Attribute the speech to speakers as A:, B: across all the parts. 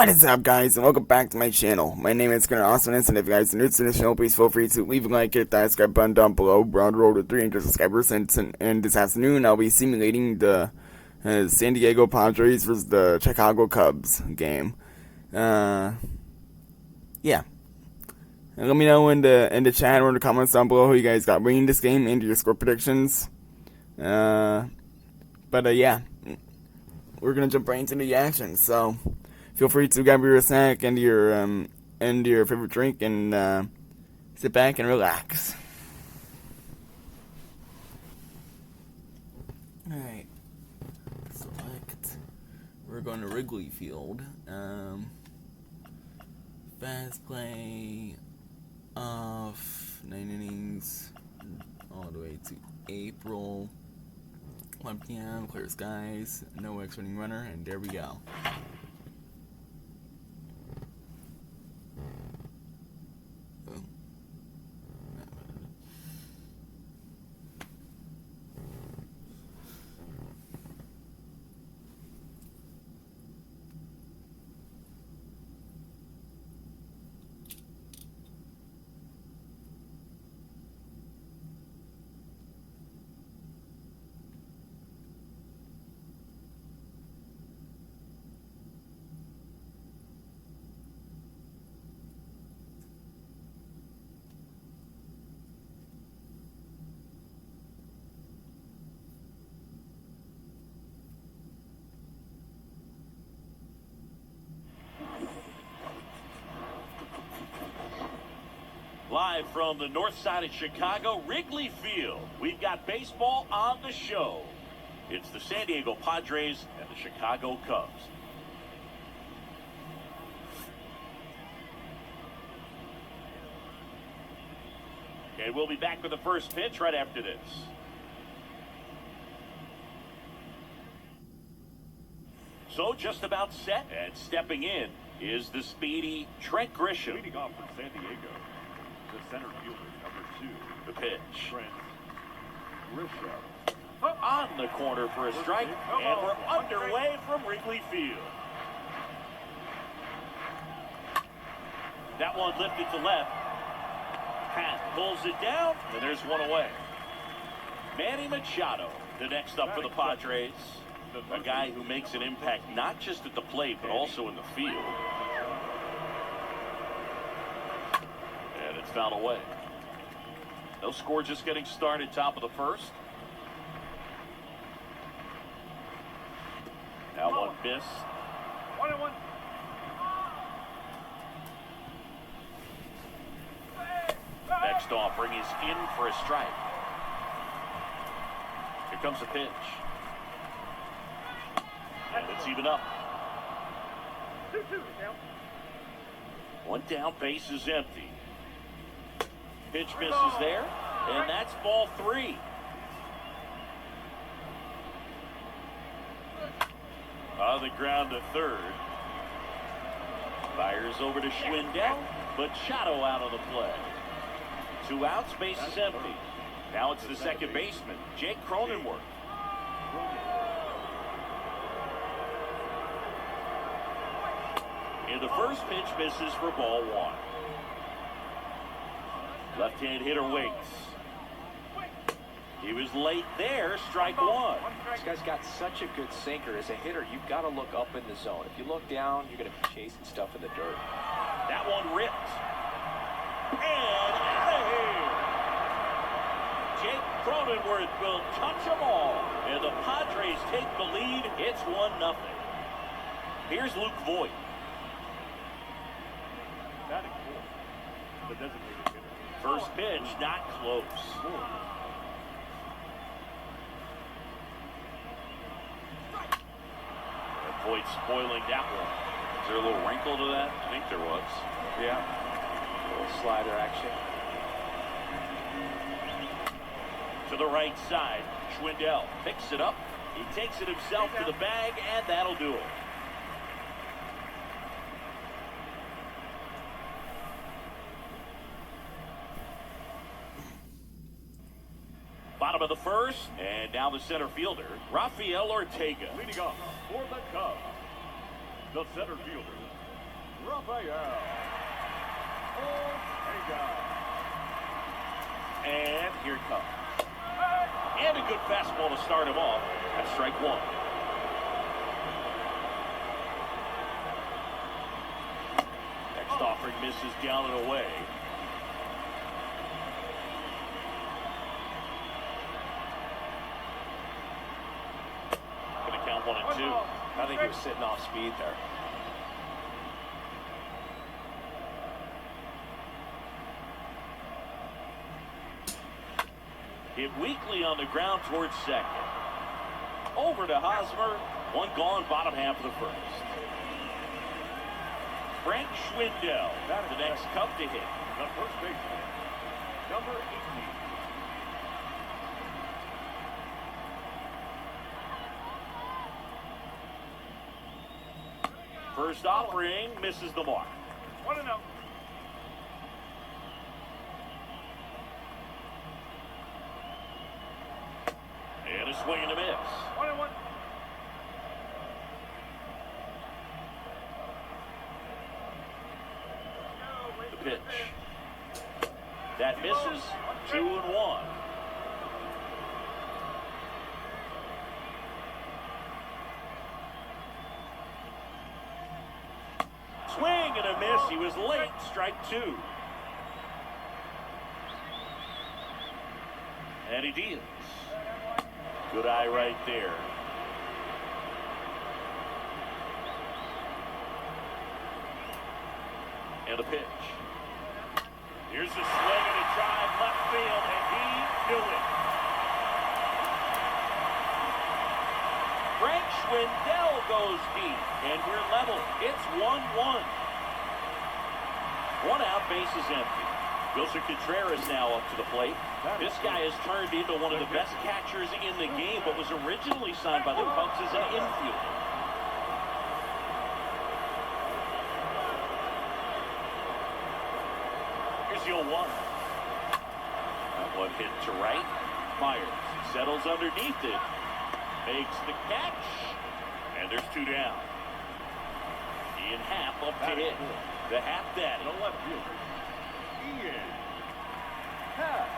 A: What is up, guys, and welcome back to my channel. My name is Gunnar Awesomeness, and if you guys are new to this channel, please feel free to leave a like, hit that subscribe button down below. We're on the road to 300 subscribers, and this afternoon I'll be simulating the San Diego Padres versus the Chicago Cubs game. Yeah. And let me know in the chat or in the comments down below who you guys got winning this game and your score predictions. Yeah, we're gonna jump right into the action. So feel free to grab your snack and your favorite drink and sit back and relax. Alright. Select. We're going to Wrigley Field. Fast play off 9 innings all the way to April. 1 p.m. Clear skies, no extra-inning runner, and there we go.
B: Live from the north side of Chicago, Wrigley Field. We've got baseball on the show. It's the San Diego Padres and the Chicago Cubs. Okay, we'll be back with the first pitch right after this. So just about set, and stepping in is the speedy Trent Grisham.
C: Leading off for San Diego, the center fielder, number 2.
B: The pitch.
C: Trent Grisham.
B: On the corner for a strike, and we're underway from Wrigley Field. That one lifted to left. Pat pulls it down, and there's one away. Manny Machado, the next up for the Padres. A guy who makes an impact not just at the plate, but also in the field. And it's fouled away. No score, just getting started, top of the first. Now one miss.
C: 1-1.
B: Next offering is in for a strike. Here comes the pitch. And it's even up.
C: 2-2 down.
B: One down, base is empty. Pitch misses there, and that's ball 3. On the ground to third. Fires over to Schwindel, but Machado out of the play. 2 outs, base is empty. Now it's the second baseman, Jake Cronenworth. And the first pitch misses for ball 1. Left-hand hitter waits. He was late there, strike 1.
D: This guy's got such a good sinker. As a hitter, you've got to look up in the zone. If you look down, you're going to be chasing stuff in the dirt.
B: That one ripped. And out of here. Jake Cronenworth will touch them all. And the Padres take the lead. It's 1-0. Here's Luke Voigt.
C: Batting 4. The designated hitter.
B: First pitch, not close. And Voigt spoiling that one. Is there a little wrinkle to that? I think there was.
D: Yeah. A little slider action.
B: To the right side, Schwindel picks it up. He takes it himself to the bag, and that'll do it. Bottom of the first, and now the center fielder, Rafael Ortega.
C: Leading off for the Cubs, the center fielder, IL.
B: And here it comes. And a good fastball to start him off. That's strike one. Next offering misses down and away. Gonna count 1-2.
D: I think he was sitting off speed there.
B: Hit weakly on the ground towards second. Over to Hosmer. One gone, bottom half of the first. Frank Schwindel, the next Cub to hit.
C: The first baseman, number 18.
B: First offering misses the mark.
C: 1-0.
B: And a swing and a miss.
C: 1-1.
B: The pitch. That misses. 2-1. Swing and a miss. He was late. Strike two. And he deals. Good eye right there. And a pitch. Here's a swing and a drive left field, and he knew it. Frank Schwindel goes deep, and we're level. It's 1-1. One out, bases empty. Wilson Contreras now up to the plate. This guy has turned into one of the best catchers in the game, but was originally signed by the Cubs as an infielder. Here's the 0-1. That one hit to right. Myers settles underneath it. Makes the catch. And there's two down. Ian Happ up to hit. The Happ daddy.
C: The left fielder, Ian Happ.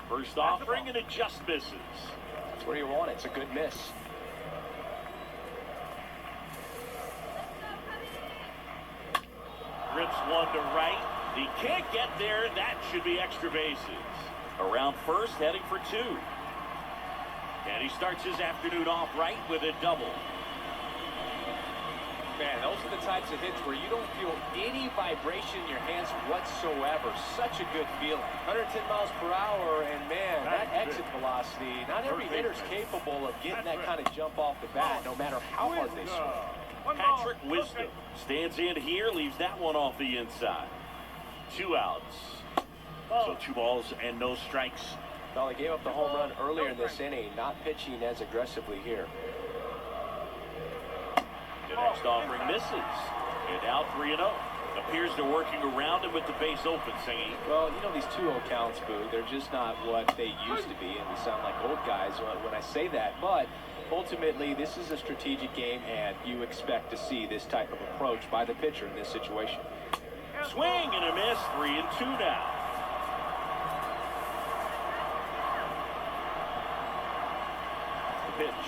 B: First offering and it just misses.
D: That's where you want it. It's a good miss.
B: Rips one to right. He can't get there. That should be extra bases. Around first, heading for two. And he starts his afternoon off right with a double.
D: Man, those are the types of hits where you don't feel any vibration in your hands whatsoever. Such a good feeling. 110 miles per hour, and man, that exit velocity, not every hitter's capable of getting that kind of jump off the bat, no matter how hard they swing.
B: Patrick Wisdom stands in here, leaves that one off the inside. 2 outs. So 2 balls and no strikes.
D: Well, they gave up the home run earlier in this inning, not pitching as aggressively here.
B: The next offering misses. And now 3-0. Appears they're working around him with the base open, Singy.
D: Well, you know, these 2-0 counts, Boo, they're just not what they used to be, and we sound like old guys when I say that. But ultimately, this is a strategic game, and you expect to see this type of approach by the pitcher in this situation.
B: Swing and a miss. 3-2 now. The pitch.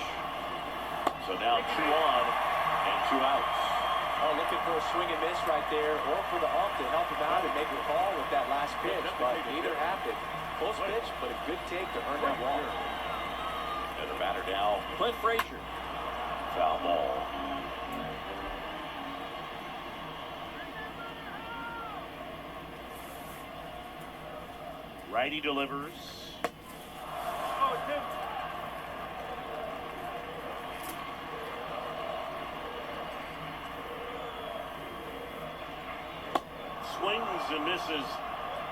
B: So now 2 on and 2 outs.
D: Oh, looking for a swing and miss right there, or for the ump to help him out and make a call with that last pitch, but neither happened. Close pitch, but a good take to earn that walk.
B: Another batter now, Clint Frazier. Foul ball. Righty delivers. Swings and misses.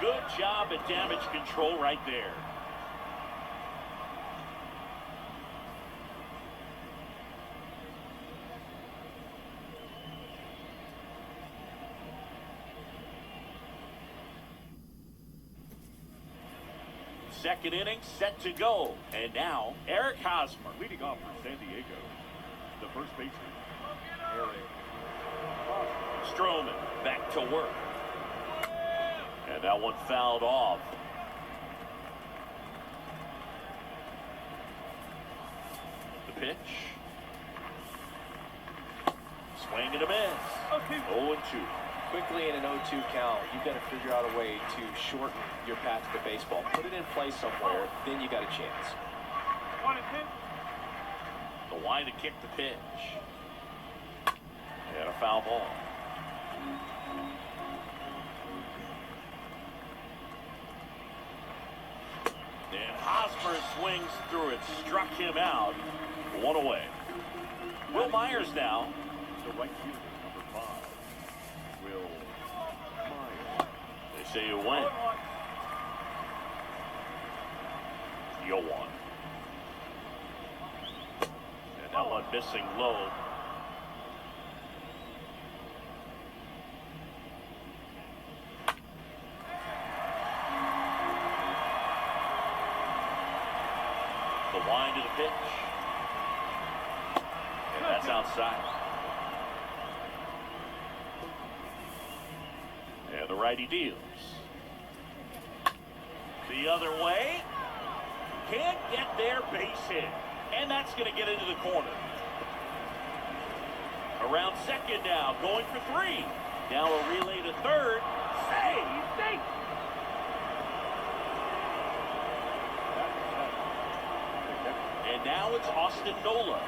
B: Good job at damage control right there. second inning set to go. And now, Eric Hosmer.
C: Leading off for San Diego, the first baseman, Eric.
B: Stroman back to work. And that one fouled off. The pitch. Swing and a miss. 0-2.
D: Quickly in an 0-2 count, you've got to figure out a way to shorten your path to the baseball. Put it in play somewhere, then you got a chance.
B: The line to kick the pitch. And a foul ball. And Hosmer swings through it, struck him out. One away. Will Myers now.
C: The right fielder, number 5, Will Myers.
B: They say you went. You won. And that one missing low. The wind to the pitch. And that's outside. And the righty deals. The other way. Can't get their base hit. And that's going to get into the corner. Around second now. Going for 3. Now a relay to third. Save. And now it's Austin Nola.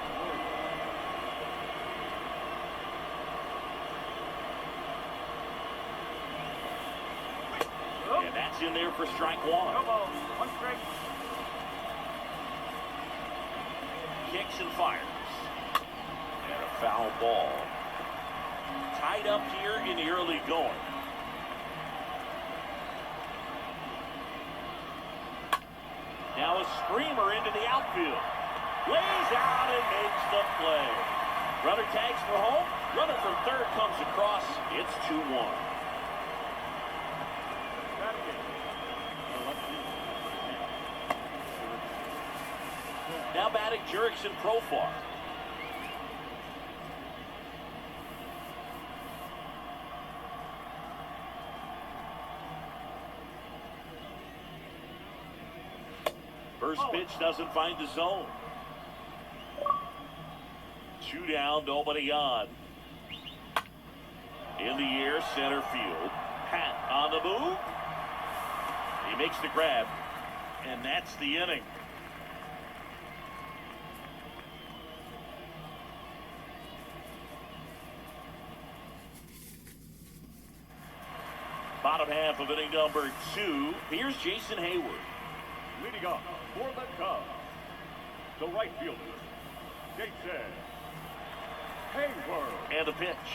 B: And that's in there for strike 1. Kicks and fires. And a foul ball. Tied up here in the early going. Now a screamer into the outfield. Lays out and makes the play. Runner tags for home. Runner from third comes across. It's 2-1. Now batting Jurickson Profar. First pitch doesn't find the zone. 2 down, nobody on. In the air, center field. Pat on the move. He makes the grab. And that's the inning. Bottom half of inning number 2. Here's Jason Hayward.
C: Leading off for the Cubs, the right fielder, Jason Hayward.
B: And the pitch.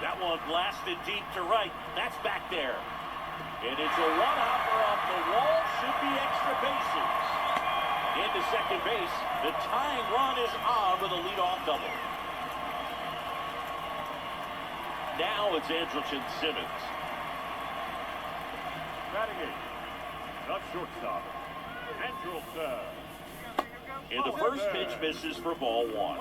B: That one blasted deep to right. That's back there. And it's a one-hopper off the wall. Should be extra bases. Into second base. The tying run is on with a leadoff double. Now it's Andrelton Simmons.
C: Batting 8, the shortstop, Andrelton.
B: And the first pitch misses for ball 1.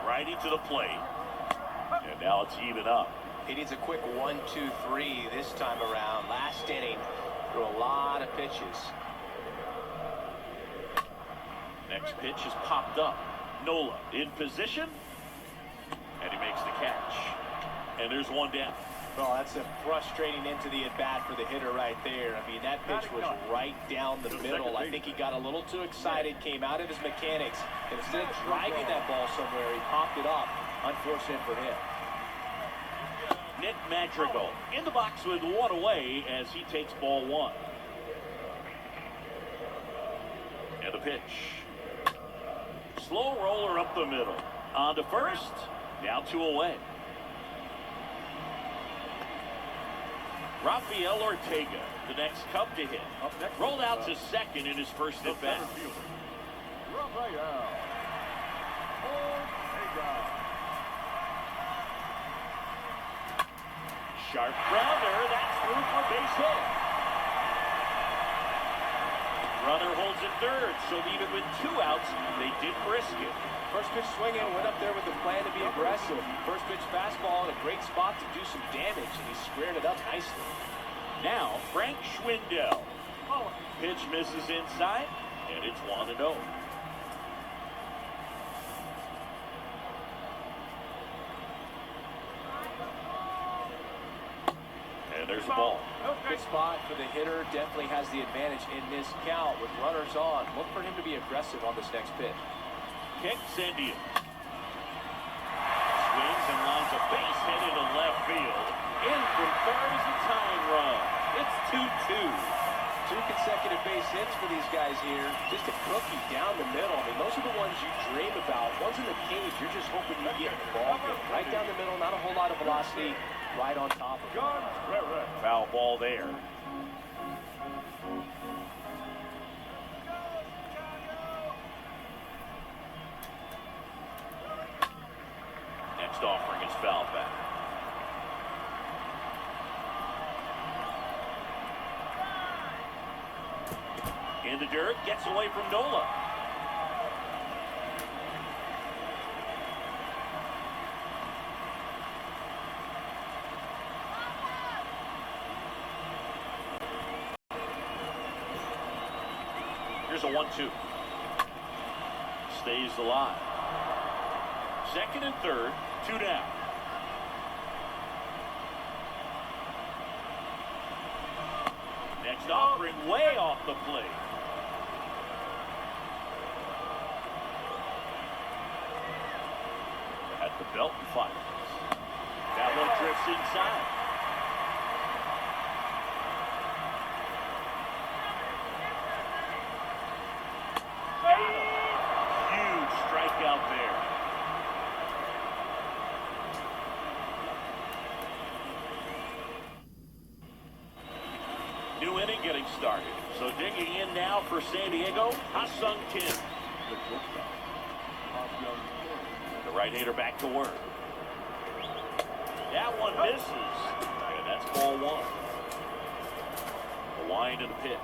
B: Righty to the plate. And now it's even up.
D: He needs a quick 1-2-3 this time around. Last inning, threw a lot of pitches.
B: Next pitch is popped up. Nola in position. And he makes the catch. And there's one down.
D: Well, that's a frustrating end to the at-bat for the hitter right there. I mean, that pitch was right down the middle. I think he got a little too excited, came out of his mechanics, and instead of driving that ball somewhere, he popped it up. Unfortunate for him.
B: Nick Madrigal in the box with 1 away as he takes ball 1. And the pitch. Slow roller up the middle. On to first. Now 2 away. Rafael Ortega, the next Cub to hit. Rolled out to second in his first at bat.
C: Rafael Ortega.
B: Sharp grounder. That's through for base hit. Runner holds at third, so even with 2 outs, they didn't risk it.
D: First pitch swinging, went up there with the plan to be aggressive. First pitch fastball in a great spot to do some damage, and he squared it up nicely.
B: Now, Frank Schwindel. Pitch misses inside, and it's 1-0. And there's the ball.
D: Good spot for the hitter. Definitely has the advantage in this count with runners on. Look for him to be aggressive on this next pitch.
B: Kicks India. Swings and lines a base hit into left field. In from third is a tying run. It's 2-2.
D: 2 consecutive base hits for these guys here. Just a cookie down the middle. I mean, those are the ones you dream about. Ones in the cage, you're just hoping you get involved in. Right down the middle, not a whole lot of velocity. Right on top of it.
B: Foul ball there. Next offering is foul back. In the dirt, gets away from Nola. Here's a 1-2. Stays alive. Second and third, 2 down. Next offering way off the plate. At the belt and fires. That one drifts inside. Huge strikeout there. New inning getting started. So digging in now for San Diego, Ha-Sung Kim. The right-hander back to work. That one misses. And that's ball 1. The wind of the pitch.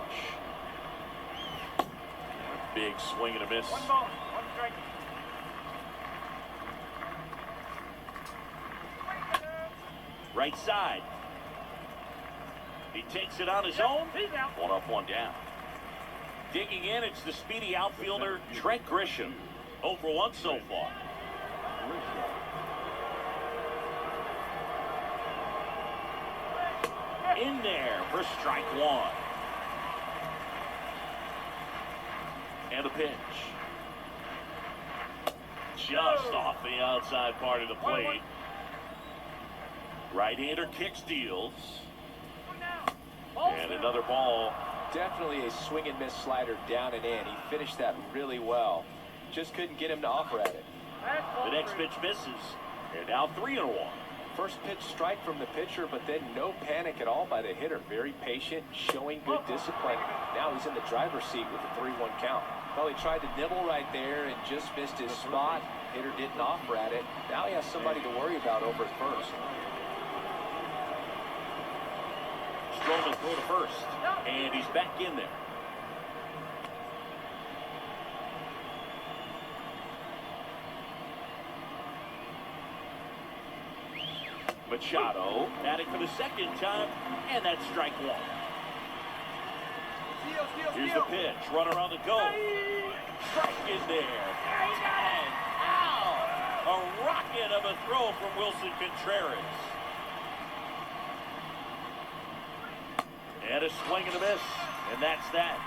B: Big swing and a miss.
C: 1 ball, 1 strike.
B: Right side. He takes it on his own. 1 up, 1 down. Digging in, it's the speedy outfielder, Trent Grisham. 0 for 1 so far. In there for strike 1. And a pitch. Just off the outside part of the plate. Right-hander kicks, deals. And another ball.
D: Definitely a swing and miss slider down and in. He finished that really well. Just couldn't get him to offer at it.
B: The next pitch misses. And now 3-1.
D: First pitch strike from the pitcher, but then no panic at all by the hitter. Very patient, showing good discipline. Now he's in the driver's seat with a 3-1 count. Well, he tried to nibble right there and just missed his spot. Hitter didn't offer at it. Now he has somebody to worry about over at first.
B: Stroman throw to first. And he's back in there. Machado at it for the second time, and that's strike 1. Here's the pitch, runner on the go. Strike in there. And out! A rocket of a throw from Wilson Contreras. And a swing and a miss, and that's that.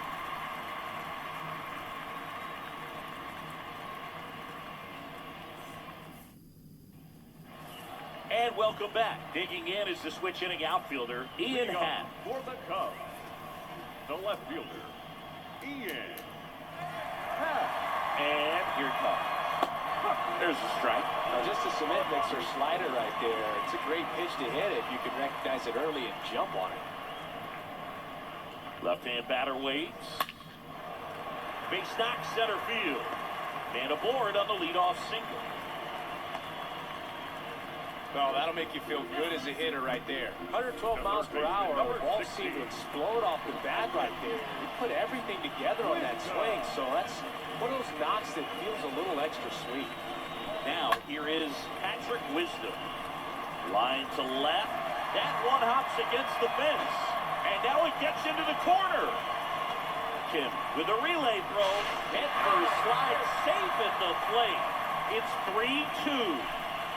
B: And welcome back. Digging in is the switch inning outfielder, Ian Happ.
C: For the Cubs, the left fielder, Ian Happ.
B: And here it comes. There's a strike.
D: Now just a cement mixer slider right there. It's a great pitch to hit if you can recognize it early and jump on it.
B: Left-hand batter waits. Base knock center field. And aboard on the leadoff single.
D: Well, that'll make you feel good as a hitter right there. 112 miles per hour, the ball seemed to explode off the bat right there. He put everything together on that swing, so that's one of those knocks that feels a little extra sweet.
B: Now, here is Patrick Wisdom. Line to left. That one hops against the fence. And now it gets into the corner. Kim with a relay throw. Head first slide safe at the plate. It's 3-2.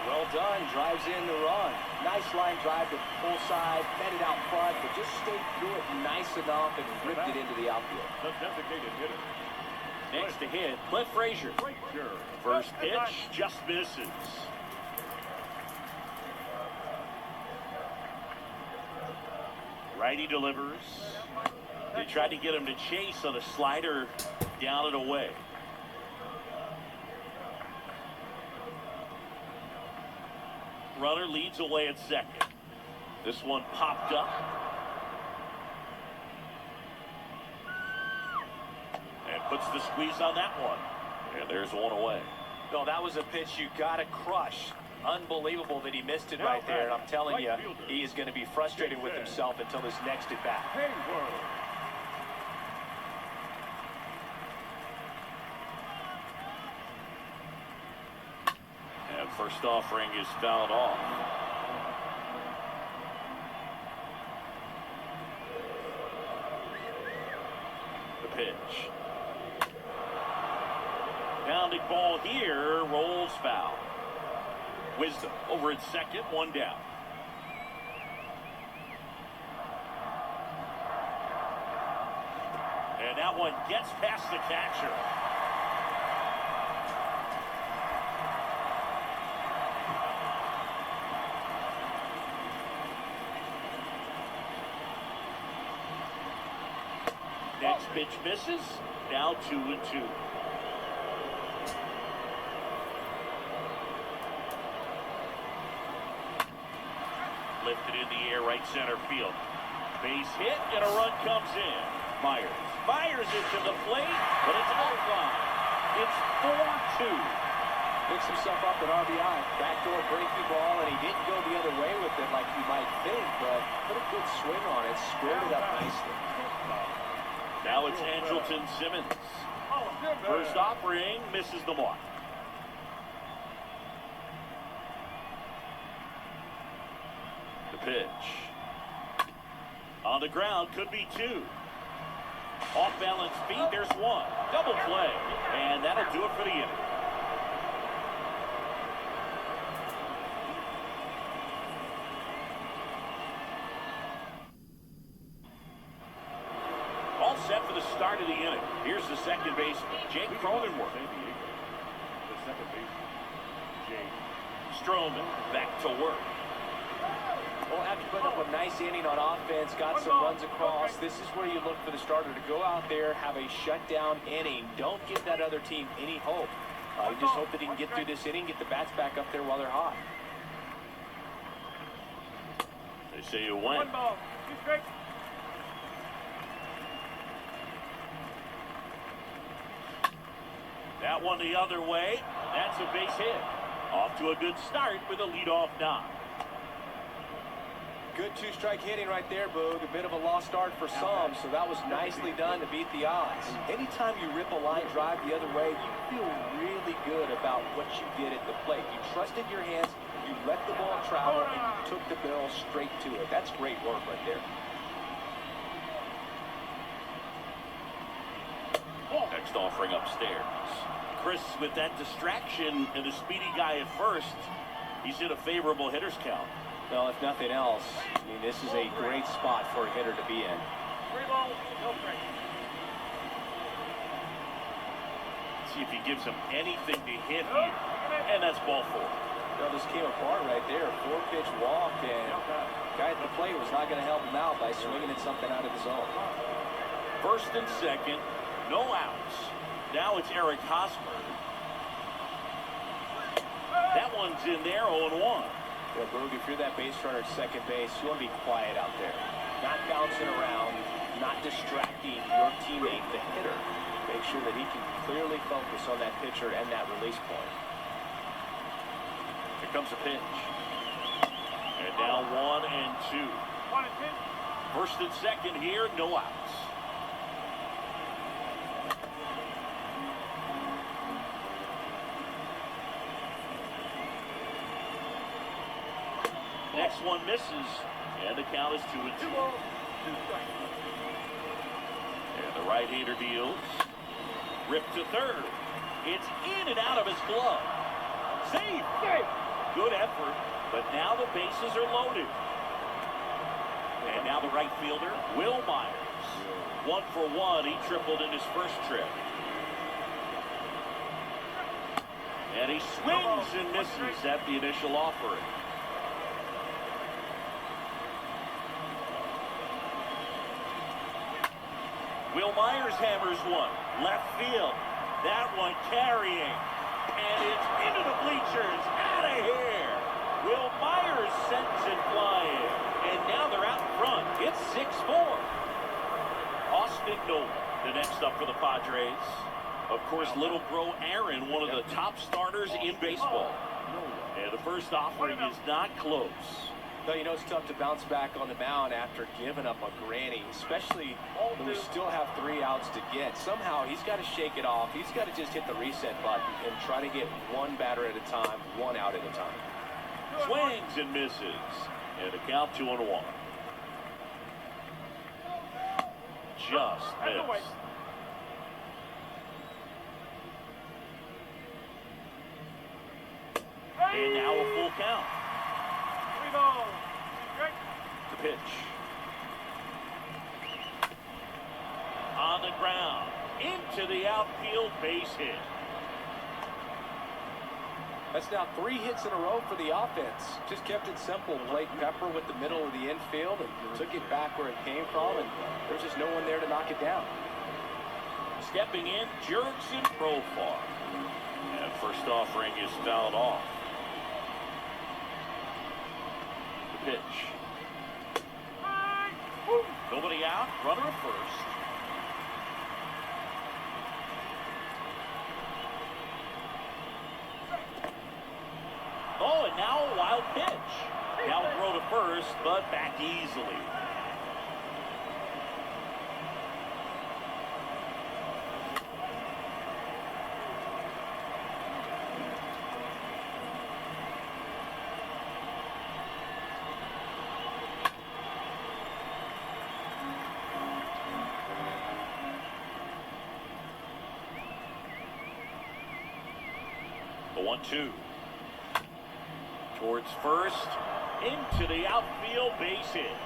D: Well done, drives in the run. Nice line drive to full side, fed it out front, but just stayed through it nice enough and ripped it into the outfield.
C: The designated hitter.
B: Next to hit, Cliff Frazier. First pitch just misses. Righty delivers. They tried to get him to chase on a slider down and away. Runner leads away at second. This one popped up. And puts the squeeze on that one. And there's one away.
D: No, that was a pitch you got to crush. Unbelievable that he missed it right there. And I'm telling you, he is going to be frustrated with himself until his next at bat.
B: And first offering is fouled off. The pitch. Pounding ball here, rolls foul. Wisdom over at second, one down. And that one gets past the catcher. Next pitch misses. Now 2-2. Lifted in the air, right center field. Base hit, and a run comes in. Myers fires it to the plate, but it's offline. It's 4-2.
D: Picks himself up at RBI. Backdoor breaking ball, and he didn't go the other way with it like you might think, but put a good swing on it, squared it up nicely.
B: Now it's Andrelton Simmons. First offering misses the mark. The pitch. On the ground, could be two. Off balance feet, there's one. Double play. And that'll do it for the inning. All set for the start of the inning. Here's the second baseman, Jake Cronenworth.
C: The second baseman, Jake
B: Stroman back to work.
D: Well, after putting up a nice inning on offense, got some runs across, this is where you look for the starter to go out there, have a shutdown inning. Don't give that other team any hope. You just hope that he can get through this inning, get the bats back up there while they're hot.
B: They say you win. That one the other way. That's a base hit. Off to a good start with a leadoff knock.
D: Good two-strike hitting right there, Boog. A bit of a lost start for some, so that was nicely done to beat the odds. Anytime you rip a line drive the other way, you feel really good about what you did at the plate. You trusted your hands, you let the ball travel, and you took the barrel straight to it. That's great work right there.
B: Next offering upstairs. Chris, with that distraction and the speedy guy at first, he's in a favorable hitter's count.
D: Well, if nothing else, I mean, this is a great spot for a hitter to be in.
B: See if he gives him anything to hit here. And that's ball four.
D: Well, this came apart right there. 4-pitch walk, and the guy at the plate was not going to help him out by swinging at something out of the zone.
B: First and second, no outs. Now it's Eric Hosmer. That one's in there, 0-1.
D: Yeah, Boog, if you're that base runner at second base, you want to be quiet out there. Not bouncing around, not distracting your teammate, the hitter. Make sure that he can clearly focus on that pitcher and that release point.
B: Here comes a pitch. Now 1-2.
C: 1-2.
B: First and second here, no outs. Next one misses, and the count is 2-2.
C: 2 balls, 2 strikes.
B: And the right-hander deals. Ripped to third. It's in and out of his glove. Save! Good effort, but now the bases are loaded. And now the right fielder, Will Myers. 1 for 1. He tripled in his first trip. And he swings and misses at the initial offering. Will Myers hammers one. Left field. That one carrying. And it's into the bleachers. Out of here. Will Myers sends it flying. And now they're out in front. It's 6-4. Austin Nola, the next up for the Padres. Of course, little bro Aaron, one of the top starters in baseball. And the first offering is not close.
D: No, you know, it's tough to bounce back on the mound after giving up a granny, especially when we still have 3 outs to get. Somehow, he's got to shake it off. He's got to just hit the reset button and try to get one batter at a time, 1 out at a time.
B: Swings and misses. And the count 2-1. Just missed. And now a full count.
C: 3 balls, strike.
B: The pitch. On the ground. Into the outfield, base hit.
D: That's now 3 hits in a row for the offense. Just kept it simple. Blake Pepper with the middle of the infield and took it back where it came from, and there's just no one there to knock it down.
B: Stepping in, Jurickson Profar. And first offering is fouled off. The pitch. Nobody out, runner at first. Oh, and now a wild pitch. Now a throw to first, but back easily. The 1-2. Towards first, into the outfield, base hit.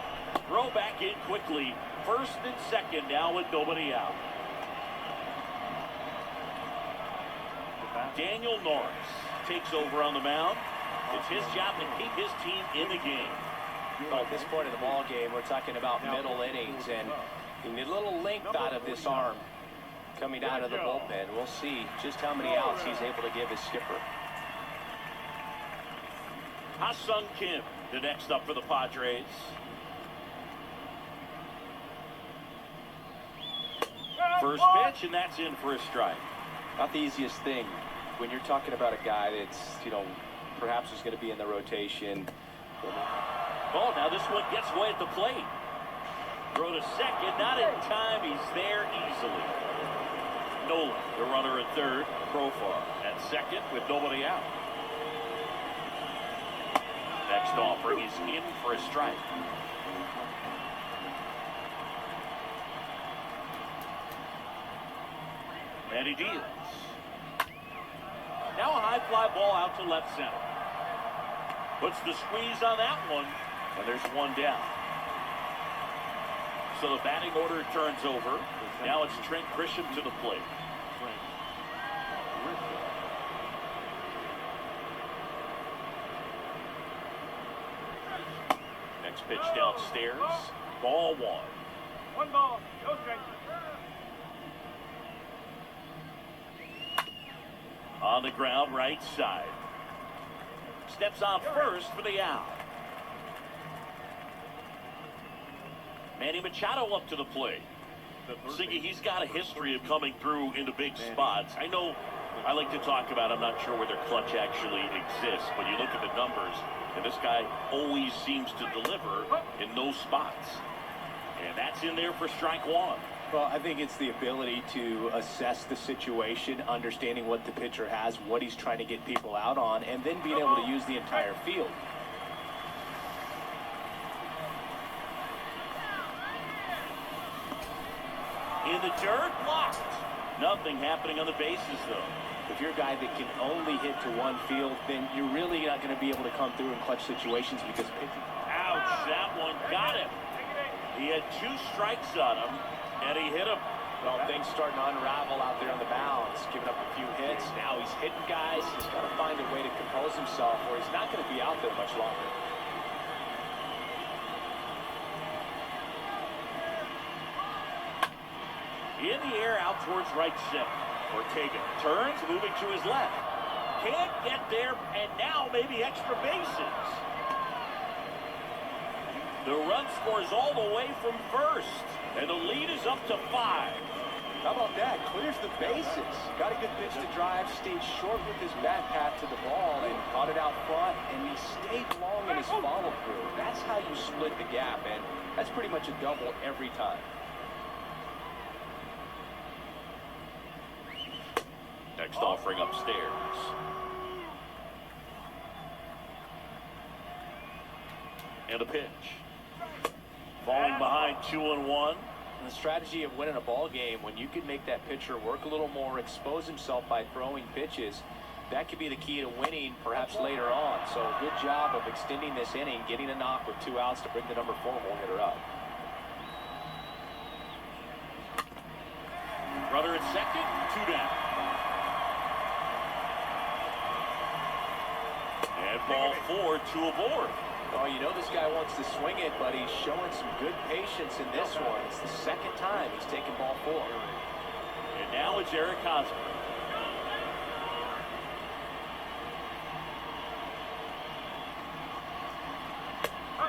B: Throw back in quickly. First and second now with nobody out. Daniel Norris takes over on the mound. It's his job to keep his team in the game.
D: Well, at this point in the ball game, we're talking about middle innings, and you need a little length out of this arm coming out of the bullpen. We'll see just how many outs he's able to give his skipper.
B: Ha-Sung Kim, the next up for the Padres. First pitch, and that's in for a strike.
D: Not the easiest thing when you're talking about a guy that's, you know, perhaps is going to be in the rotation.
B: Oh, now this one gets away at the plate. Throw to second, not in time. He's there easily. Nola, the runner at third. Profar at second with nobody out. Next offering is in for a strike. And he deals. Now a high fly ball out to left center. Puts the squeeze on that one, and there's one down. So the batting order turns over. Now it's Trent Grisham to the plate. Next pitch downstairs. Ball 1.
C: 1 ball, no strike.
B: On the ground, right side. Steps on first for the out. Manny Machado up to the plate. Siggy, he's got a history of coming through into big spots. I know I like to talk about, I'm not sure whether clutch actually exists, but you look at the numbers, and this guy always seems to deliver in those spots. And that's in there for strike one.
D: Well, I think it's the ability to assess the situation, understanding what the pitcher has, what he's trying to get people out on, and then being able to use the entire field.
B: In the dirt, blocked. Nothing happening on the bases, though.
D: If you're a guy that can only hit to one field, then you're really not going to be able to come through in clutch situations because pitching.
B: Ouch, that one got him. He had 2 strikes on him, and he hit him.
D: Well, things starting to unravel out there on the mound. He's giving up a few hits. Now he's hitting guys. He's got to find a way to compose himself, or he's not going to be out there much longer.
B: In the air, out towards right center. Ortega turns, moving to his left. Can't get there, and now maybe extra bases. The run scores all the way from first, and the lead is up to 5.
D: How about that? Clears the bases. Got a good pitch to drive, stayed short with his bat path to the ball, and caught it out front, and he stayed long in his follow-through. That's how you split the gap, and that's pretty much a double every time.
B: Next offering upstairs. And a pitch. Falling behind 2-1.
D: And the strategy of winning a ball game, when you can make that pitcher work a little more, expose himself by throwing pitches, that could be the key to winning perhaps later on. So good job of extending this inning, getting a knock with 2 outs to bring the number 4 hole hitter up.
B: Runner at second, 2 down. And ball 4, 2 aboard.
D: Oh, you know this guy wants to swing it, but he's showing some good patience in this one. It's the second time he's taken ball 4.
B: And now it's Eric Hosmer.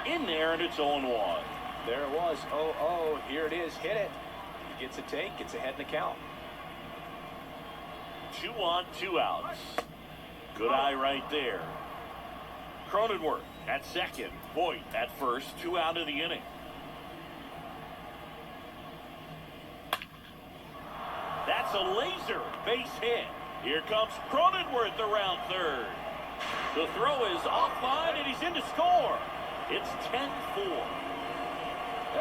B: In there, and it's 0-1.
D: There it was. 0-0. Here it is. Hit it. He gets a take. Gets ahead in the count.
B: 2 on, 2 outs. Good eye right there. Cronenworth at second. Voigt at first. 2 out of the inning. That's a laser base hit. Here comes Cronenworth around third. The throw is offline, and he's in to score. It's 10-4.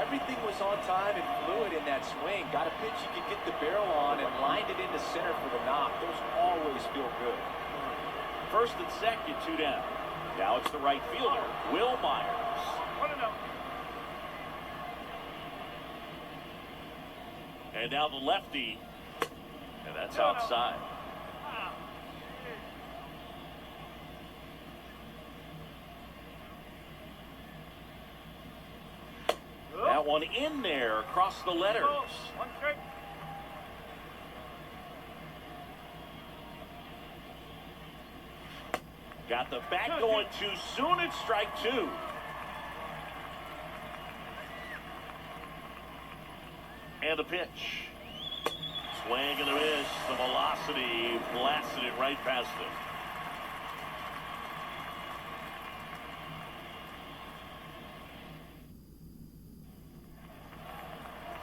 D: Everything was on time and fluid in that swing. Got a pitch you could get the barrel on and lined it into center for the knock. Those always feel good.
B: First and second, 2 down. Now it's the right fielder, Will Myers. And now the lefty, and that's outside. That one in there across the letters. Got the bat going too soon. It's strike 2. And the pitch. Swing and a miss. The velocity blasted it right past him.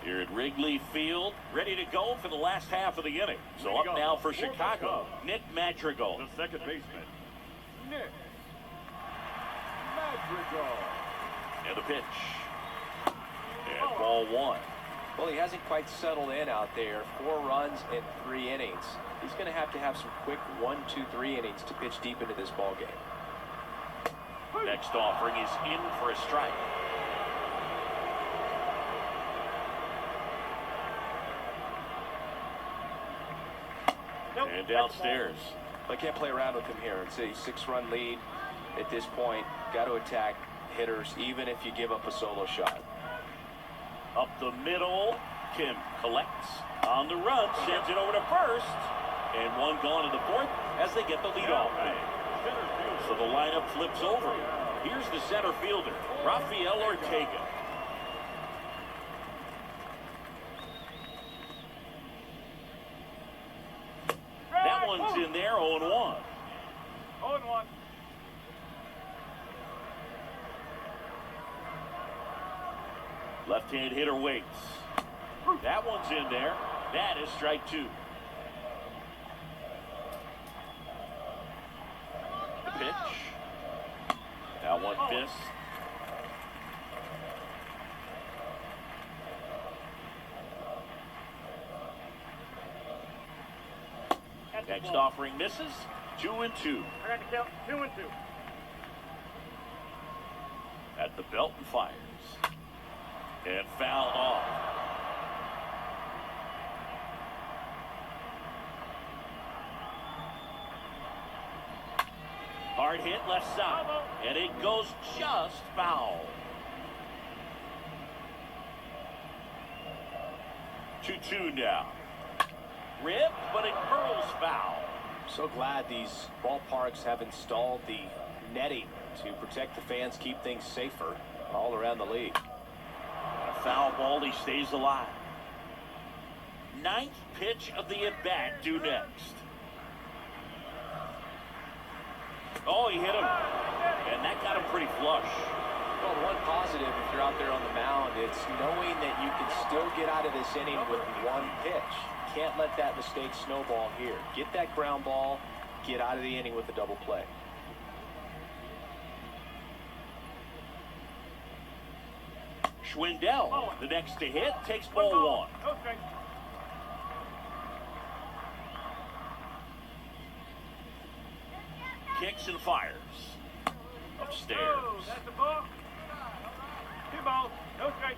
B: Here at Wrigley Field, ready to go for the last half of the inning. So up now for Chicago, Nick Madrigal.
C: The second baseman, Nick Madrigal.
B: And the pitch. And ball 1.
D: Well, he hasn't quite settled in out there. 4 runs in 3 innings. He's going to have some quick 1, 2, 3 innings to pitch deep into this ball game.
B: Next offering is in for a strike. And downstairs.
D: I can't play around with him here. It's a 6-run lead at this point. Got to attack hitters even if you give up a solo shot.
B: Up the middle, Kim collects on the run, sends it over to first, and 1 gone to the 4th as they get the leadoff man. So the lineup flips over. Here's the center fielder, Rafael Ortega. That one's in there, 0-1.
C: 0-1.
B: Left-hand hitter waits. That one's in there. That is strike 2. The pitch. That one missed. Next offering misses. 2-2.
C: I got to count 2-2.
B: At the belt and fires. And fouled off. Hard hit left side. And it goes just foul. 2-2 now. Rip, but it curls foul.
D: So glad these ballparks have installed the netting to protect the fans, keep things safer all around the league.
B: A foul ball, he stays alive. 9th pitch of the at-bat due next. Oh, he hit him. And that got him pretty flush.
D: Well, one positive if you're out there on the mound, it's knowing that you can still get out of this inning with one pitch. Can't let that mistake snowball here. Get that ground ball, get out of the inning with a double play.
B: Schwindel, the next to hit, takes ball 1.
C: Okay.
B: Kicks and fires. Upstairs.
C: Oh, that's the ball. 2 balls. No strike.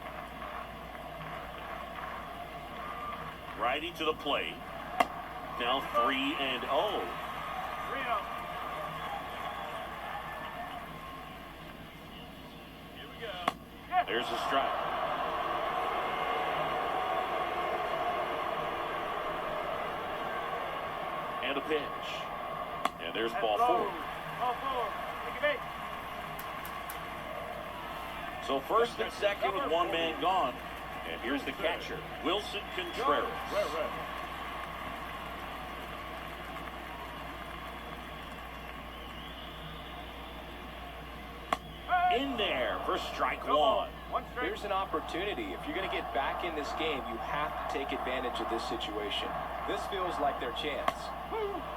B: Righty to the plate. Now 3-0.
C: 3-0. Here we go.
B: There's a strike. And a pitch. And there's ball 4.
C: Ball 4. Take it back.
B: So first and second with one man gone. And here's the catcher, Wilson Contreras. In there for strike 1.
D: Here's an opportunity. If you're going to get back in this game, you have to take advantage of this situation. This feels like their chance.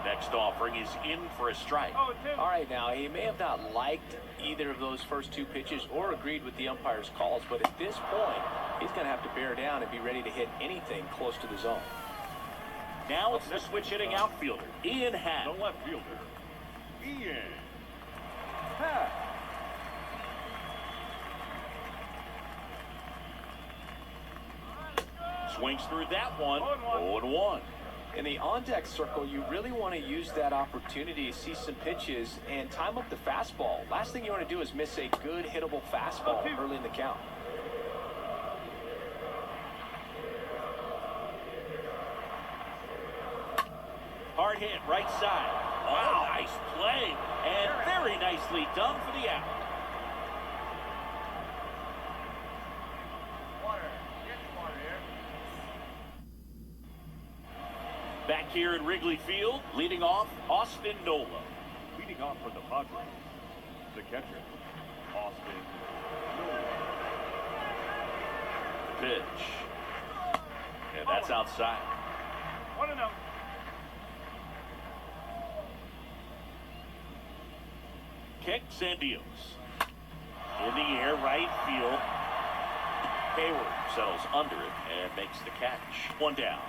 B: Next offering is in for a strike.
D: All right, now, he may have not liked either of those first 2 pitches or agreed with the umpire's calls, but at this point, he's going to have to bear down and be ready to hit anything close to the zone.
B: Now it's the switch hitting outfielder, Ian Happ.
C: The left fielder, Ian Happ.
B: Swings through that one, 0-1.
D: In the on-deck circle, you really want to use that opportunity to see some pitches and time up the fastball. Last thing you want to do is miss a good hittable fastball early in the count.
B: Hard hit, right side. Wow, nice play. And very nicely done for the out. Back here in Wrigley Field, leading off, Austin Nola.
C: Leading off for the Padres, the catcher, Austin Nola.
B: Pitch. And that's outside.
C: 1-0.
B: Kicks and deals. In the air, right field. Hayward settles under it and makes the catch. 1 down.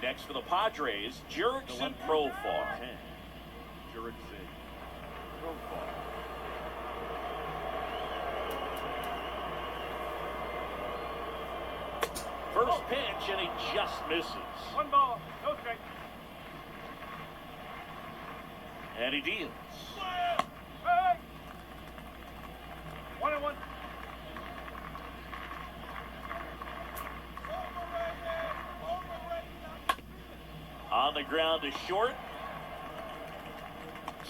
B: Next for the Padres, Jurickson Profar.
C: Jurickson Profar.
B: First pitch, and he just misses.
C: 1 ball, no strike.
B: And he deals.
C: Hey! 1-1.
B: On the ground to short.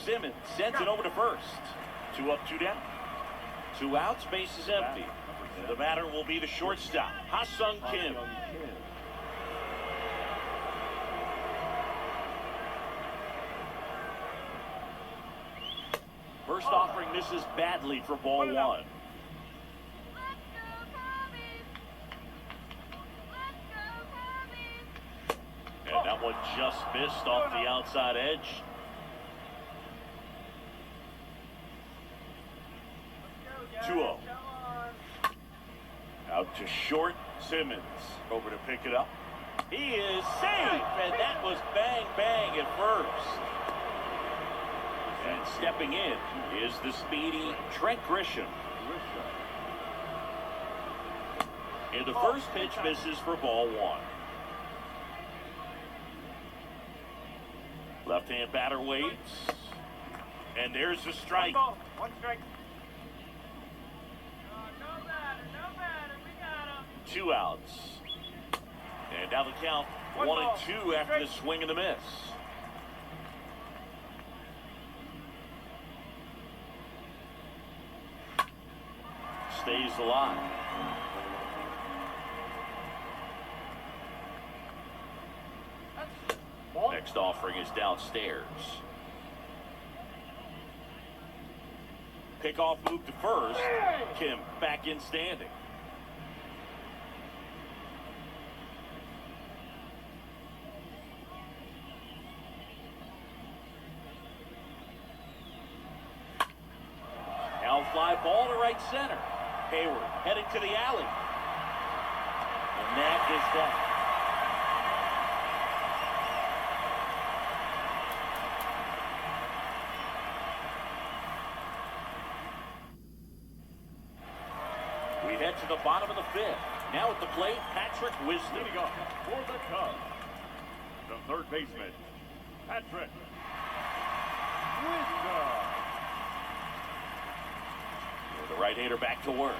B: Simmons sends it over to first. 2 up, 2 down. 2 outs, base is empty. And the batter will be the shortstop, Ha-Sung Kim. First offering misses badly for ball one. And that one just missed off the outside edge. Two-0. Out to short. Simmons over to pick it up. He is safe, and that was bang, bang at first. And stepping in is the speedy Trent Grisham. And the first pitch misses for ball one. Left-hand batter waits. And there's the strike.
C: One strike.
B: 2 outs. And now the count 1-2 after the swing and the miss. Stays alive. Next offering is downstairs. Pickoff move to first. Kim back in standing. Now fly ball to right center. Hayward heading to the alley. And that is that. We head to the bottom of the fifth. Now at the plate, Patrick Wisdom.
C: Leading off for the Cubs, the third baseman, Patrick Wisdom.
B: The right-hander back to work.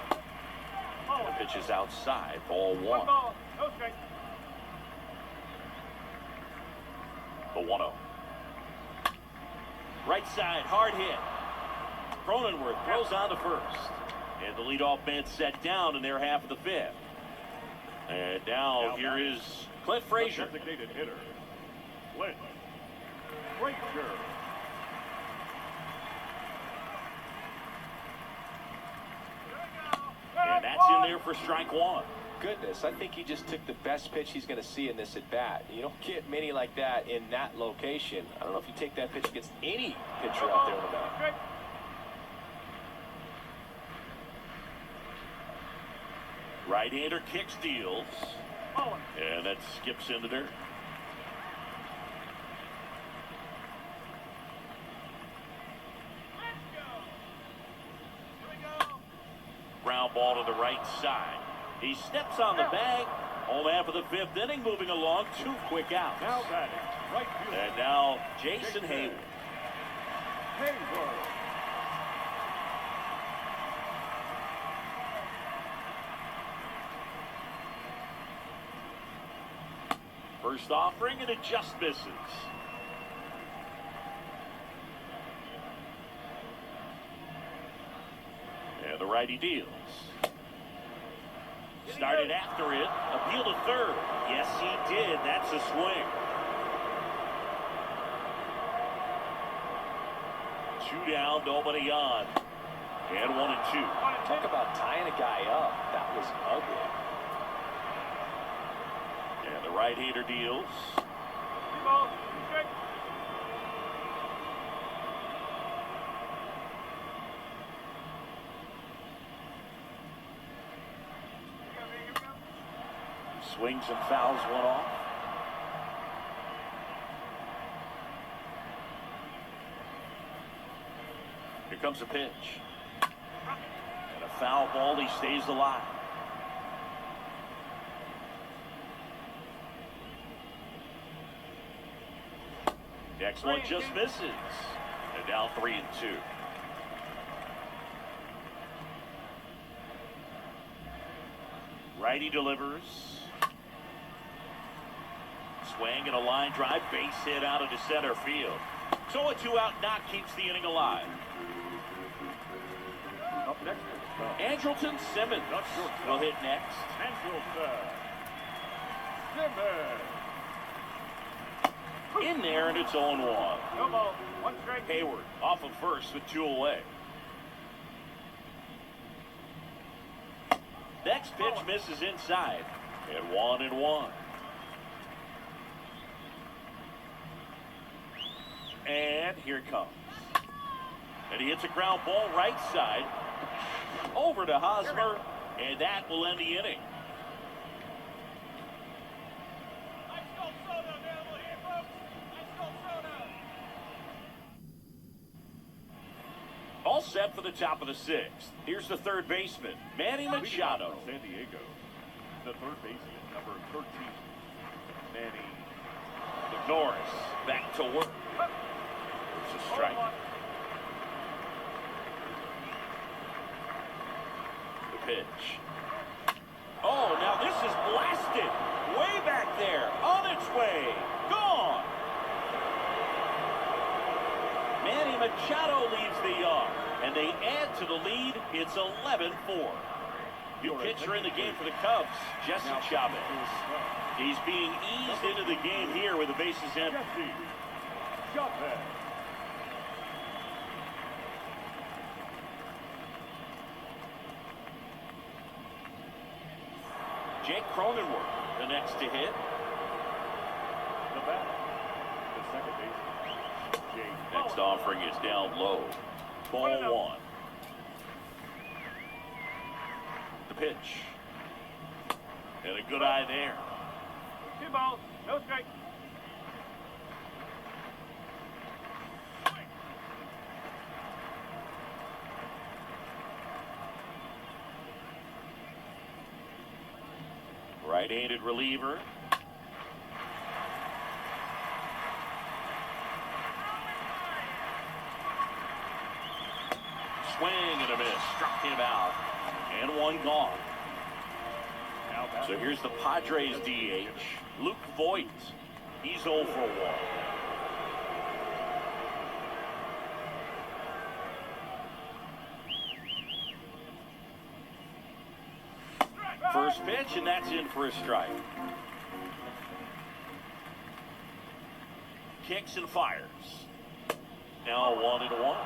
B: And the pitch is outside, ball one.
C: One ball, no strike.
B: The 1-0. Right side, hard hit. Cronenworth throws on to first. And the leadoff man set down in their half of the fifth. And now here is Clint Frazier.
C: Designated hitter, Clint Frazier.
B: And that's in there for strike one.
D: Goodness, I think he just took the best pitch he's going to see in this at bat. You don't get many like that in that location. I don't know if you take that pitch against any pitcher out there on the mound.
B: Right-hander kicks, deals. And that skips into there. Ground ball to the right side. He steps on the bag. Home half of the fifth inning, moving along. 2 quick outs.
C: Now batting, right field.
B: And now Jason Hayward.
C: Hayward.
B: First offering, and it just misses. And the righty deals. Started after it. Appeal to third. Yes, he did. That's a swing. 2 down, nobody on. And 1-2.
D: Talk about tying a guy up. That was ugly.
B: And the right-hander deals. Swings and fouls one off. Here comes a pitch. And a foul ball, he stays alive. Next one just misses. And now 3-2. Righty delivers. Swing and a line drive, base hit out into center field. So a 2-out knock keeps the inning alive.
C: Up next,
B: Andrelton Simmons will hit next.
C: Andrelton Simmons.
B: In there, and it's 0-1.
C: No ball. One strike.
B: Hayward off of first with 2 away. Next pitch misses inside. And 1-1. And here it comes. And he hits a ground ball right side. Over to Hosmer. And that will end the inning. All set for the top of the 6th. Here's the third baseman, Manny Machado.
C: San Diego, the third baseman, number 13, Manny.
B: Norris back to work. There's a strike. The pitch. Oh, now this is blasted. Way back there. On its way. Gone. Manny Machado leaves the yard. And they add to the lead. It's 11-4. New pitcher in the game for the Cubs, Jesse Chavez. He's being eased into the game here with the bases empty.
C: Chavez.
B: Jake Cronenworth, the next to hit.
C: The batter, the second baseman, Jake.
B: Next offering is down low. Ball 1. The pitch. And a good eye there.
C: 2 balls, no strike.
B: Right-handed reliever. Swing and a miss. Struck him out. And one gone. So here's the Padres DH, Luke Voigt. He's 0 for 1. First pitch, and that's in for a strike. Kicks and fires. Now 1-1.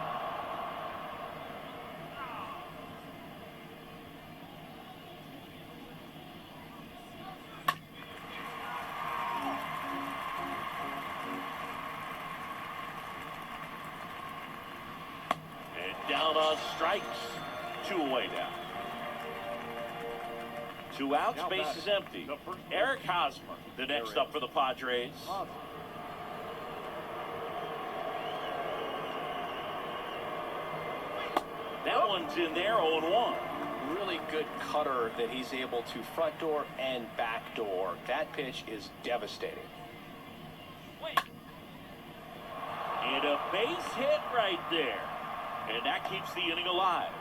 B: Down on strikes. 2 away now. 2 outs, bases empty. Eric Hosmer, the next up for the Padres. That one's in there, 0-1.
D: Really good cutter that he's able to front door and back door. That pitch is devastating.
B: And a base hit right there. And that keeps the inning alive.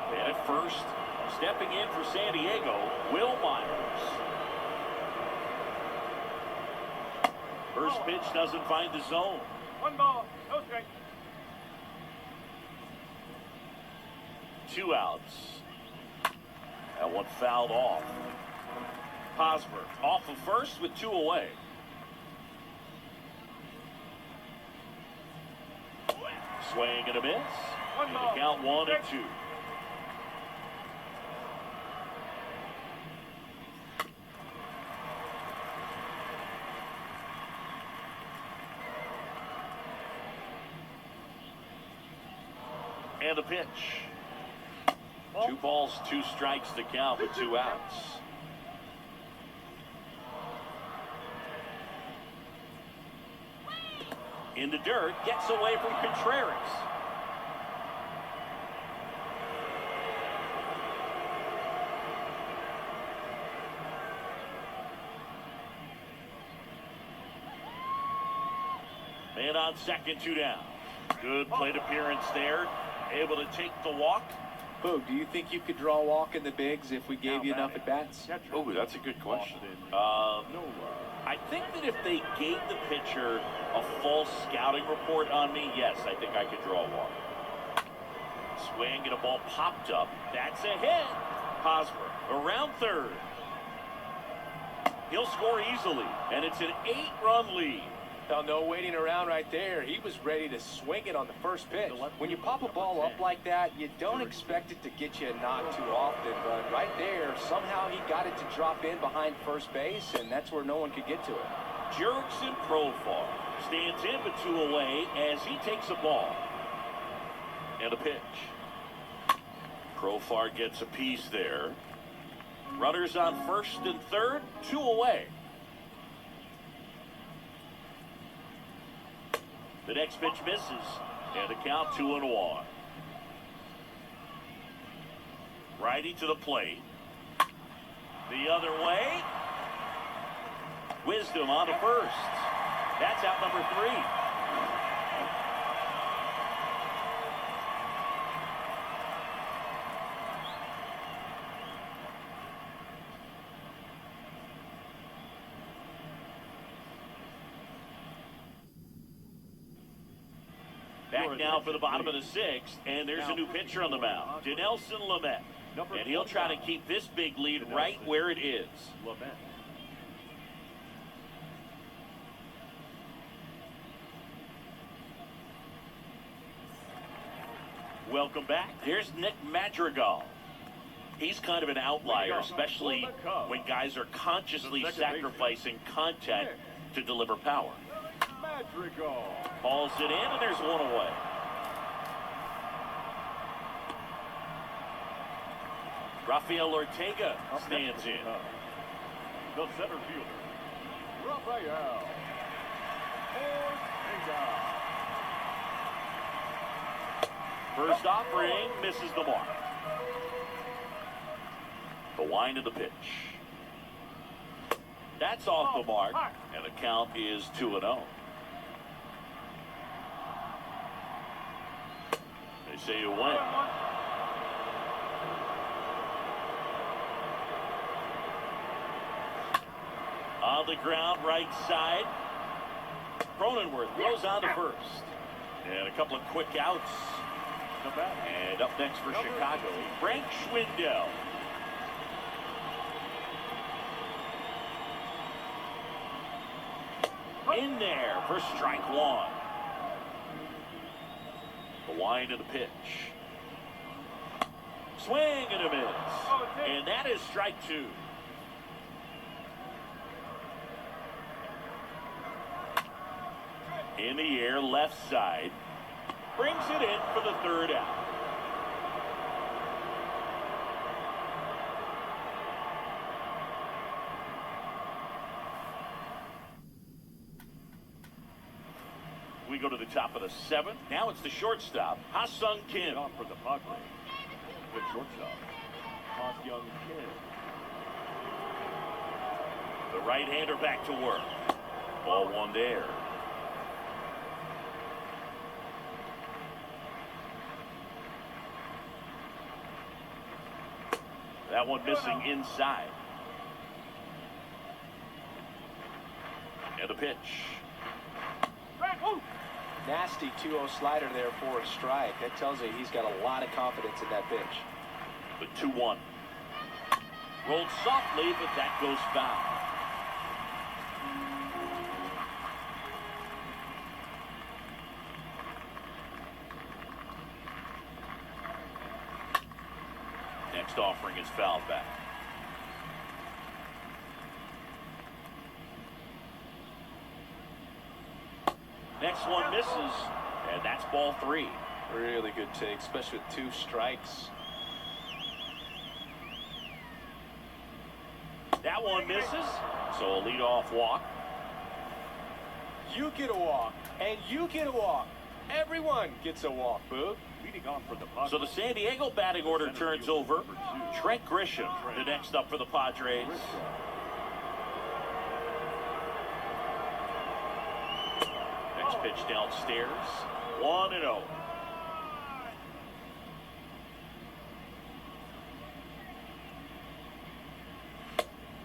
B: And at first, stepping in for San Diego, Will Myers. First pitch doesn't find the zone.
C: 1 ball, no strike.
B: 2 outs. That one fouled off. Hosmer off of first with 2 away. Swing and a miss.
C: One
B: And
C: ball.
B: the count 1-2. And the pitch. 2 balls, 2 strikes to count with 2 outs. In the dirt, gets away from Contreras. Man on second, 2 down. Good plate appearance there. Able to take the walk.
D: Boog, do you think you could draw a walk in the bigs if we gave you enough at bats?
B: Oh, that's a good question. I think that if they gave the pitcher a full scouting report on me, yes, I think I could draw a walk. Swing and a ball popped up. That's a hit. Hosmer around third. He'll score easily, and it's an 8-run lead.
D: Now, no waiting around right there. He was ready to swing it on the first pitch. When you pop a ball up like that, you don't expect it to get you a knock too often. But right there, somehow he got it to drop in behind first base, and that's where no one could get to it.
B: Jurickson Profar stands in but 2 away as he takes a ball. And a pitch. Profar gets a piece there. Runners on first and third, 2 away. The next pitch misses, and the count 2-1. Righty to the plate. The other way. Wisdom on to first. That's out number 3. Back now for the bottom of the 6th, and there's a new pitcher on the mound, Dinelson Lamet. And he'll try to keep this big lead right where it is. Welcome back. Here's Nick Madrigal. He's kind of an outlier, especially when guys are consciously sacrificing contact to deliver power.
C: Madrigal.
B: Balls it in, and there's 1 away. Rafael Ortega stands in.
C: The center fielder, Rafael Ortega.
B: First offering misses the mark. The wind of the pitch. That's off the mark, and the count is 2-0. They say you win. On the ground, right side. Cronenworth goes on to first. And a couple of quick outs. And up next for Chicago, Frank Schwindel. In there for strike 1. The wind of the pitch. Swing and a miss. And that is strike 2. In the air, left side. Brings it in for the 3rd out. We go to the top of the 7th. Now it's the shortstop, Ha-Sung Kim.
C: On for the Padres. With shortstop, Ha-Sung Kim.
B: The right-hander back to work. Ball 1 there. That one missing inside. And a pitch.
D: Nasty 2-0 slider there for a strike. That tells you he's got a lot of confidence in that pitch.
B: The 2-1. Rolled softly, but that goes foul. Next offering is fouled back. Next one misses, and that's ball 3.
D: Really good take, especially with 2 strikes.
B: That one misses, so a leadoff walk.
D: You get a walk, and you get a walk. Everyone gets a walk, Boog.
C: Leading on for the Padres.
B: So the San Diego batting order turns over. Trent Grisham, the next up for the Padres. Next pitch downstairs. 1-0.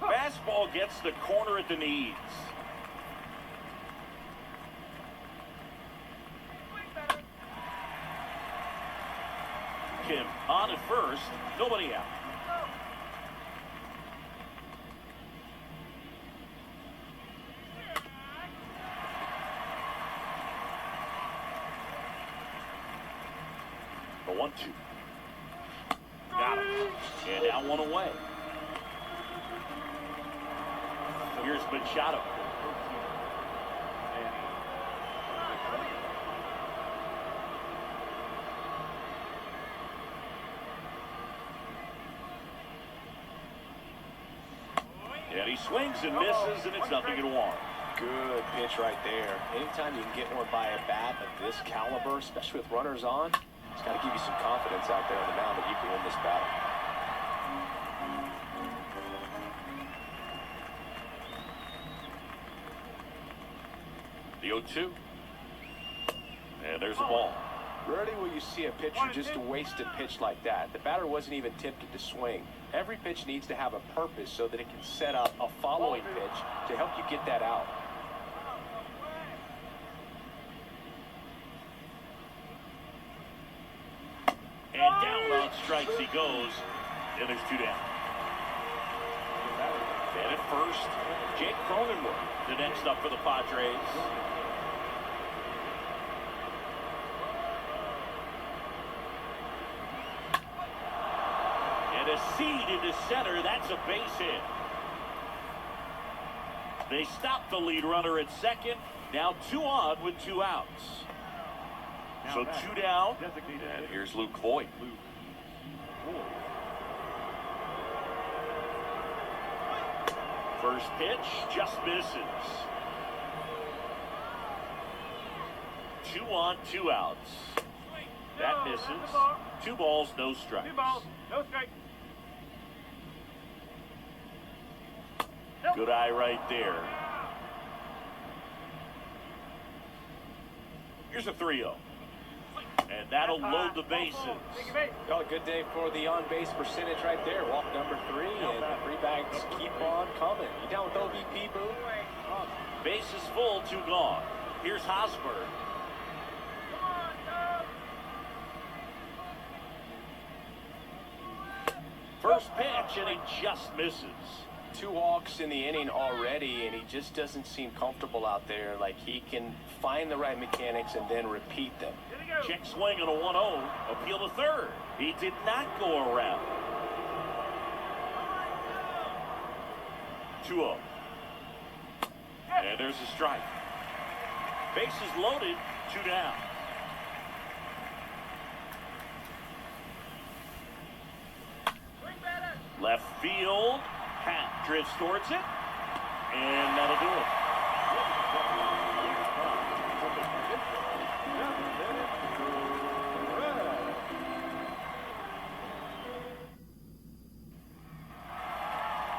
B: Fastball gets the corner at the knees. Kim on at first, nobody out. 1-2. Got him. And now one away. Here's Machado. And he swings and misses, and it's nothing to one.
D: Good pitch right there. Anytime you can get one by a bat of this caliber, especially with runners on, it's got to give you some confidence out there on the mound that you can win this battle.
B: The 0-2. And there's a ball.
D: Rarely will you see a pitcher just waste a pitch like that. The batter wasn't even tempted to swing. Every pitch needs to have a purpose so that it can set up a following pitch to help you get that out.
B: And down on strikes he goes. And there's 2 down. And at first, Jake Cronenworth, the next up for the Padres. And a seed into center. That's a base hit. They stop the lead runner at second. Now 2 on with 2 outs. So 2 down. And here's Luke Voigt. First pitch just misses. 2 on, 2 outs. That misses. 2 balls, no strikes.
C: 2 balls, no strikes.
B: Good eye right there. Here's a 3-0. And that'll load the bases.
D: Well, a good day for the on-base percentage right there. Walk number 3, and the 3 bags keep on coming. You down with OVP, Boo?
B: Bases full, 2 gone. Here's Hosmer. First pitch, and he just misses.
D: 2 walks in the inning already, and he just doesn't seem comfortable out there. Like he can find the right mechanics and then repeat them.
B: Check swing on a 1-0. Appeal to third. He did not go around. 2-0. And there's a strike. Bases loaded. 2 down. Left field. Pat drifts towards it. And that'll do it.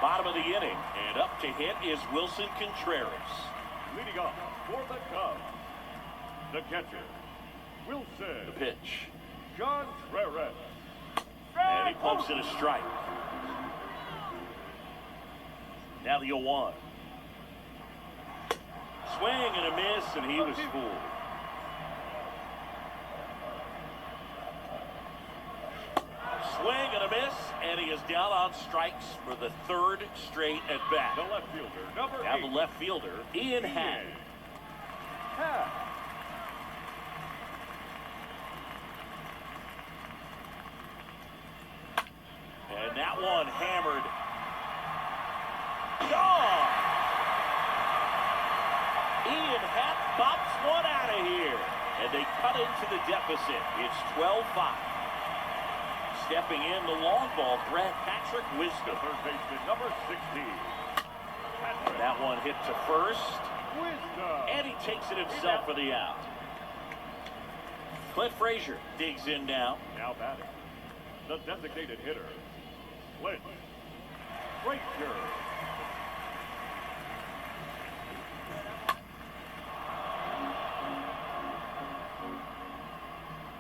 B: Bottom of the inning, and up to hit is Wilson Contreras.
C: Leading off for the Cubs, the catcher, Wilson.
B: The pitch.
C: Contreras.
B: And he pumps in a strike. Now the 0-1. Swing and a miss, and he was fooled. Swing and a miss, and he is down on strikes for the 3rd straight at bat.
C: The left fielder, number
B: Now
C: 8.
B: the left fielder, Ian Hatt. And that one hammered. Gone! Ian Hatt bops one out of here. And they cut into the deficit. It's 12-5. Stepping in the long ball threat, Patrick Wisdom.
C: Third baseman, number 16.
B: That one hit to first.
C: Wisdom.
B: And he takes it himself for the out. Clint Frazier digs in now.
C: Now batting, the designated hitter, Clint Frazier.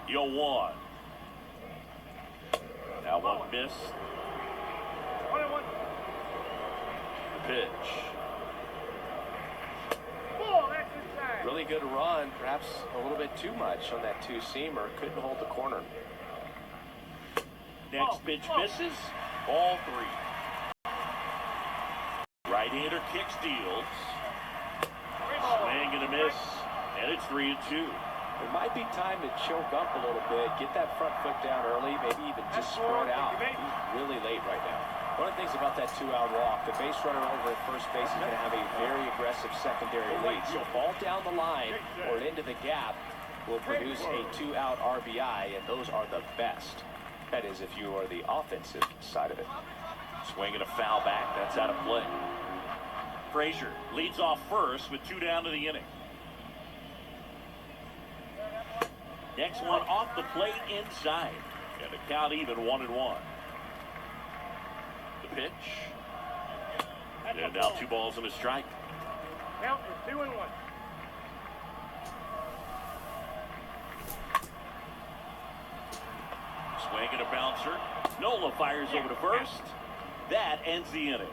B: The 0-1. Now one missed.
C: 21.
B: The pitch.
D: Really good run, perhaps a little bit too much on that 2-seamer. Couldn't hold the corner.
B: Next pitch misses. Ball 3. Right-hander kicks, deals. Swing and a miss. And it's 3-2.
D: It might be time to choke up a little bit, get that front foot down early, maybe even just spread out. He's really late right now. One of the things about that two-out walk, the base runner over at first base is going to have a very aggressive secondary lead. So ball down the line or into the gap will produce a two-out RBI, and those are the best. That is if you are the offensive side of it.
B: Swing and a foul back. That's out of play. Frazier leads off first with 2 down to the inning. Next one off the plate inside. And the count even 1-1. The pitch. And now 2 balls and a strike.
C: Count is 2-1.
B: Swing and a bouncer. Nola fires over to first. That ends the inning.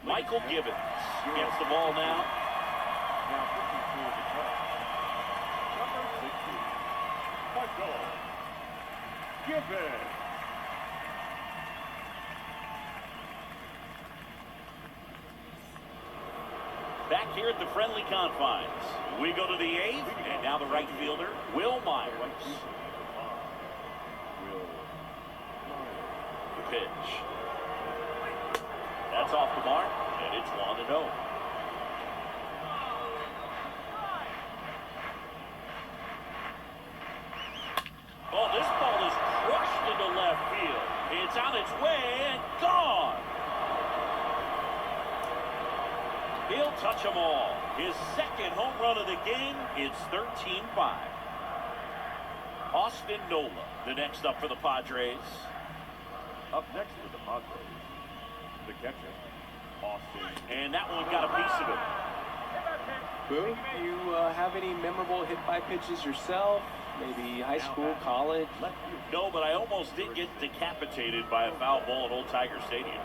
B: Michael Gibbons gets the ball now.
C: Now pitching for the Cubs. Number 60, Michael Gibbons.
B: Back here at the friendly confines. We go to the 8th, and now the right fielder, Will Myers. The pitch. That's off the mark, and it's 1-0. Oh, this ball is crushed into left field. It's on its way and gone. He'll touch them all. His second home run of the game. It's 13-5. Austin Nola, the next up for the Padres.
C: Up next for the Padres, the catcher, Austin.
B: And that one got a piece of it.
D: Boo, you have any memorable hit-by pitches yourself? Maybe high school, college?
B: No, but I almost did get decapitated by a foul ball at Old Tiger Stadium.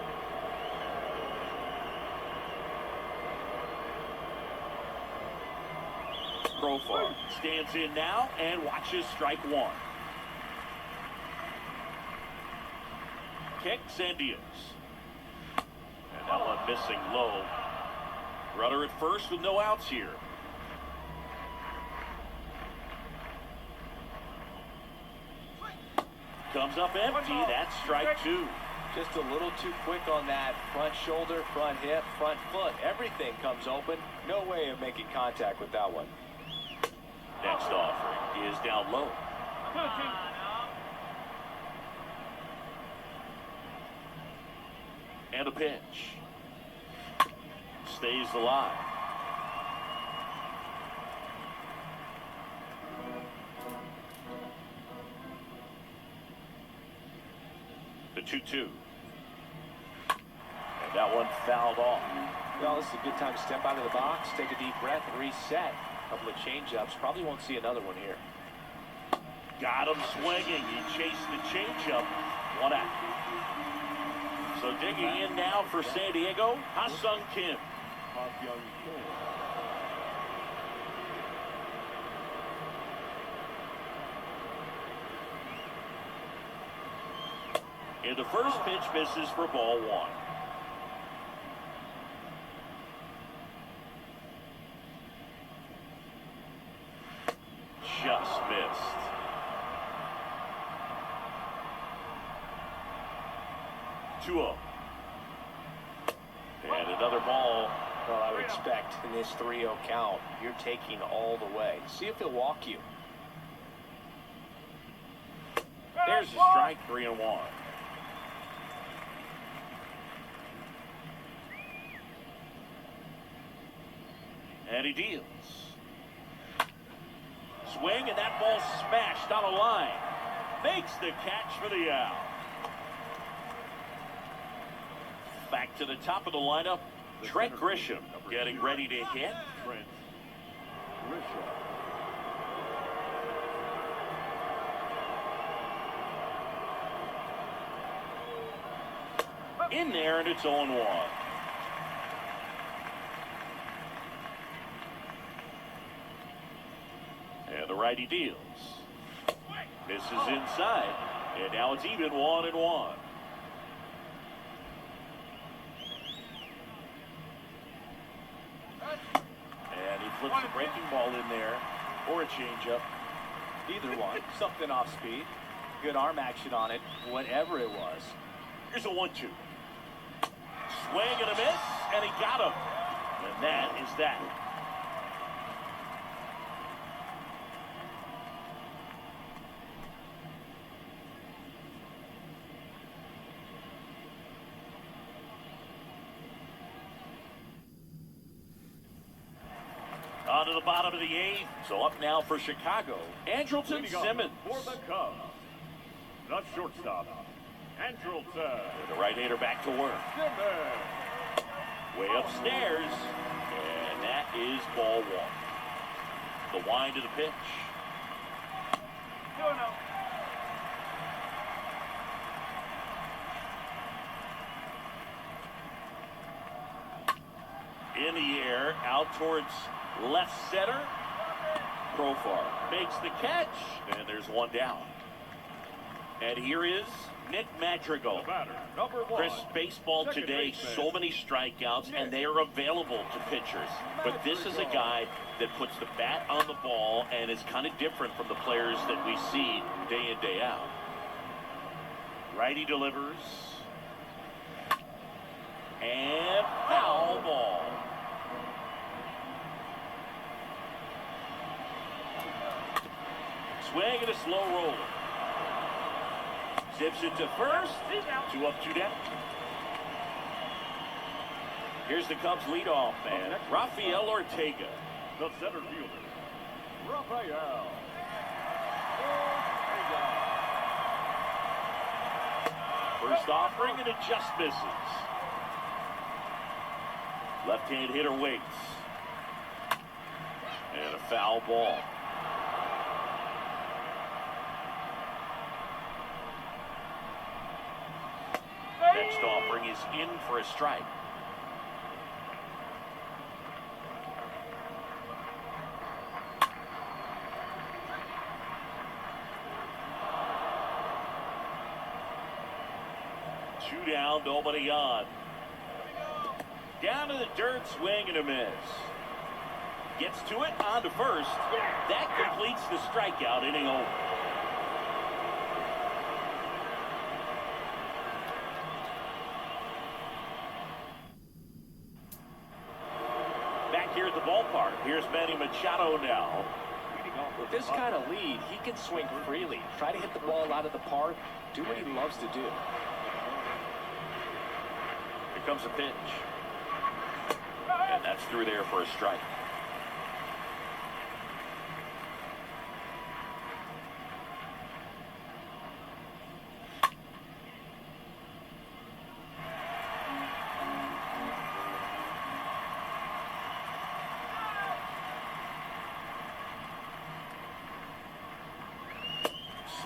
B: Profar stands in now and watches strike 1. Kicks and deals. And that one missing low. Runner at first with no outs here. Comes up empty. That's strike 2.
D: Just a little too quick on that front shoulder, front hip, front foot. Everything comes open. No way of making contact with that one.
B: Next offering is down low. And a pitch. Stays alive. The 2-2. And that one fouled off.
D: Well, this is a good time to step out of the box, take a deep breath, and reset. A couple of change-ups. Probably won't see another one here.
B: Got him swinging. He chased the changeup. 1 out. So digging in now for San Diego, Ha-Sung Kim. And the first pitch misses for ball 1. Just missed. And another ball.
D: Well, I would expect in this 3-0 count, you're taking all the way. See if he'll walk you.
B: There's a strike, 3-1. And he deals. Swing, and that ball smashed on a line. Makes the catch for the out. Back to the top of the lineup, Trent Grisham getting ready to hit.
C: Trent Grisham.
B: In there, and it's 0-1. And the righty deals. Misses inside, and now it's even 1-1. flips a breaking ball in there or a changeup.
D: Either one. Something off speed. Good arm action on it, whatever it was.
B: Here's a 1-2. Swing and a miss, and he got him. And that is that. On to the bottom of the 8th. So up now for Chicago, Andrelton Simmons.
C: For the Cubs, the shortstop, Andrelton.
B: The right-hander back to work.
C: Simmons.
B: Way upstairs. And that is ball 1. The wind to the pitch. In the air, out towards left center. Profar makes the catch, and there's one down. And here is Nick Madrigal.
C: The batter, number 1.
B: Chris, baseball
C: Second
B: today,
C: baseman.
B: so many strikeouts, and they are available to pitchers. But this is a guy that puts the bat on the ball and is kind of different from the players that we see day in, day out. Righty delivers. And foul ball. Swing and a slow roller. Zips it to first. 2 up, 2 down. Here's the Cubs leadoff man, Rafael Ortega.
C: The center fielder, Rafael.
B: First offering, and it just misses. Left-hand hitter waits. And a foul ball. Next offering is in for a strike. Two down, nobody on. Down to the dirt, swing and a miss. Gets to it, on to first. That completes the strikeout, inning over. Back here at the ballpark, here's Manny Machado now.
D: With this kind of lead, he can swing freely. Try to hit the ball out of the park. Do what he loves to do.
B: Here comes a pitch. And that's through there for a strike.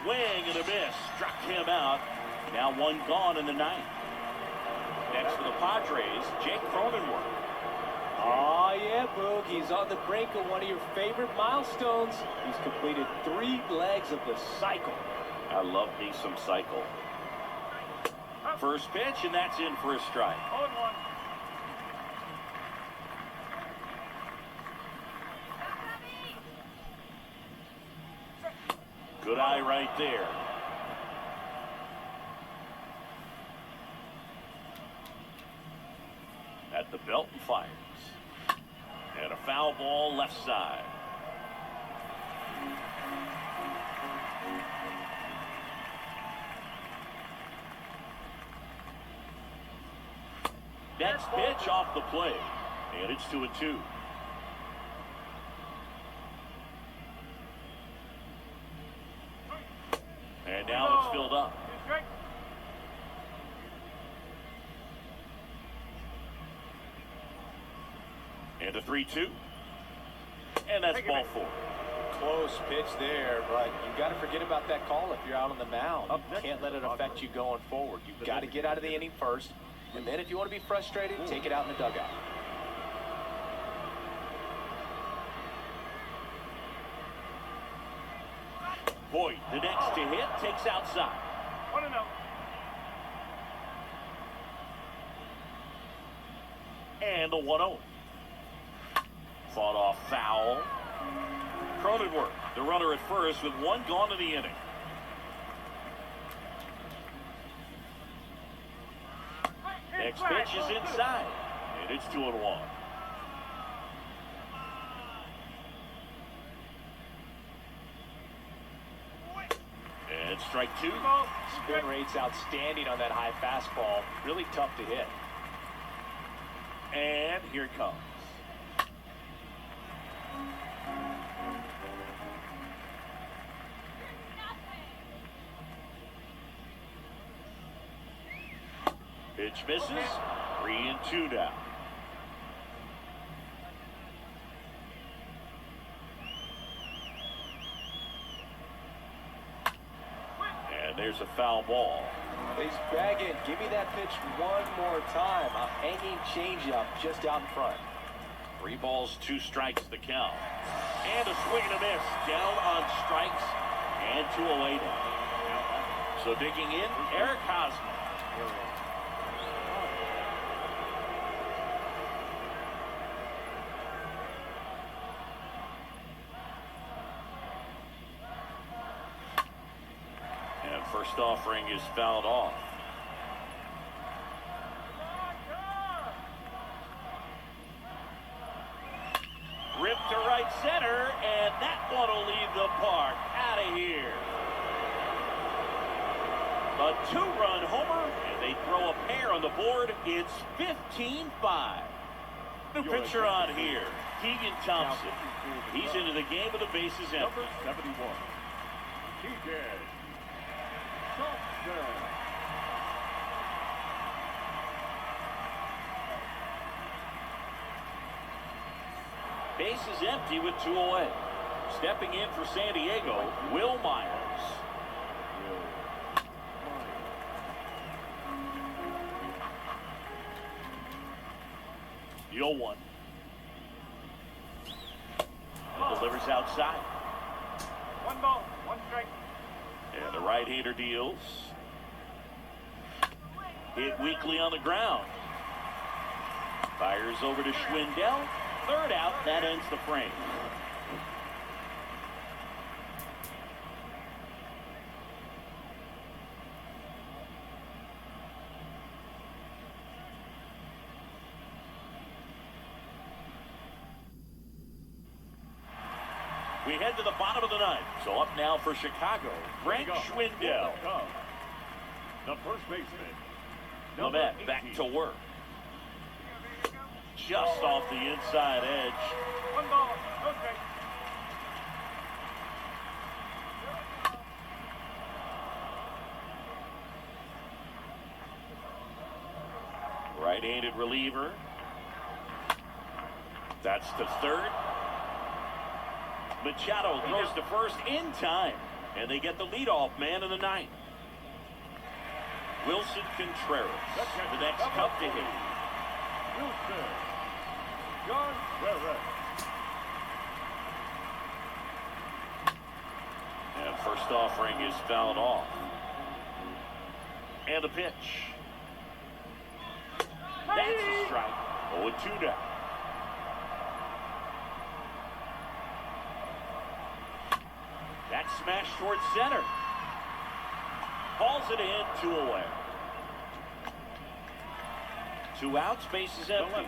B: Swing and a miss. Struck him out. Now one gone in the 9th. Next for the Padres, Jake Cronenworth.
D: Oh, yeah, Boog. He's on the brink of one of your favorite milestones. He's completed 3 legs of the cycle.
B: I love me some cycle. First pitch, and that's in for a strike.
C: 0-1.
B: Good eye right there. At the belt and fires. And a foul ball left side. Next pitch off the plate. And it's 2-2. And now it's filled up. And a 3-2. And that's ball 4.
D: Close pitch there, but you got to forget about that call if you're out on the mound. You can't let it affect you going forward. You've got to get out of the inning first, and then if you want to be frustrated, take it out in the dugout.
B: Boyd, the next to hit, takes outside.
C: 1-0.
B: And the 1-0. Fought off foul. Cronenworth, the runner at first with one gone in the inning. Next pitch is inside, and it's 2-1. And strike two.
D: Spin rate's outstanding on that high fastball. Really tough to hit.
B: And here it comes. Pitch misses. 3-2 now. And there's a foul ball.
D: He's begging, give me that pitch one more time. A hanging changeup just out in front.
B: 3 balls, 2 strikes the count. And a swing and a miss. Down on strikes and 2 away now. So digging in, Eric Hosmer. And first offering is fouled off. Ripped to right center, and that one will leave the park. Out of here. A 2-run homer, and they throw a pair on the board. It's 15-5. New pitcher on here, Keegan Thompson. He's into the game with the bases empty.
C: Number 71. Keegan Thompson.
B: Base is empty with 2 away. Stepping in for San Diego, Will Myers. The 0-1. Delivers outside.
C: 1 ball, 1 strike.
B: And the right-hander deals. Hit weakly on the ground. Fires over to Schwindel. 3rd out. That ends the frame. We head to the bottom of the 9th. So up now for Chicago, Frank Schwindel.
C: The first baseman.
B: Lamette back to work. Just off the inside edge.
C: 1 ball, no strike.
B: Right-handed reliever. That's to 3rd. Machado throws to first in time, and they get the leadoff man in the 9th. Wilson Contreras, the next up to hit.
C: Wilson Contreras.
B: And first offering is fouled off. And a pitch. That's a strike. 0-2 down. That smash towards center. Falls it in, 2 away. 2 outs, base is empty.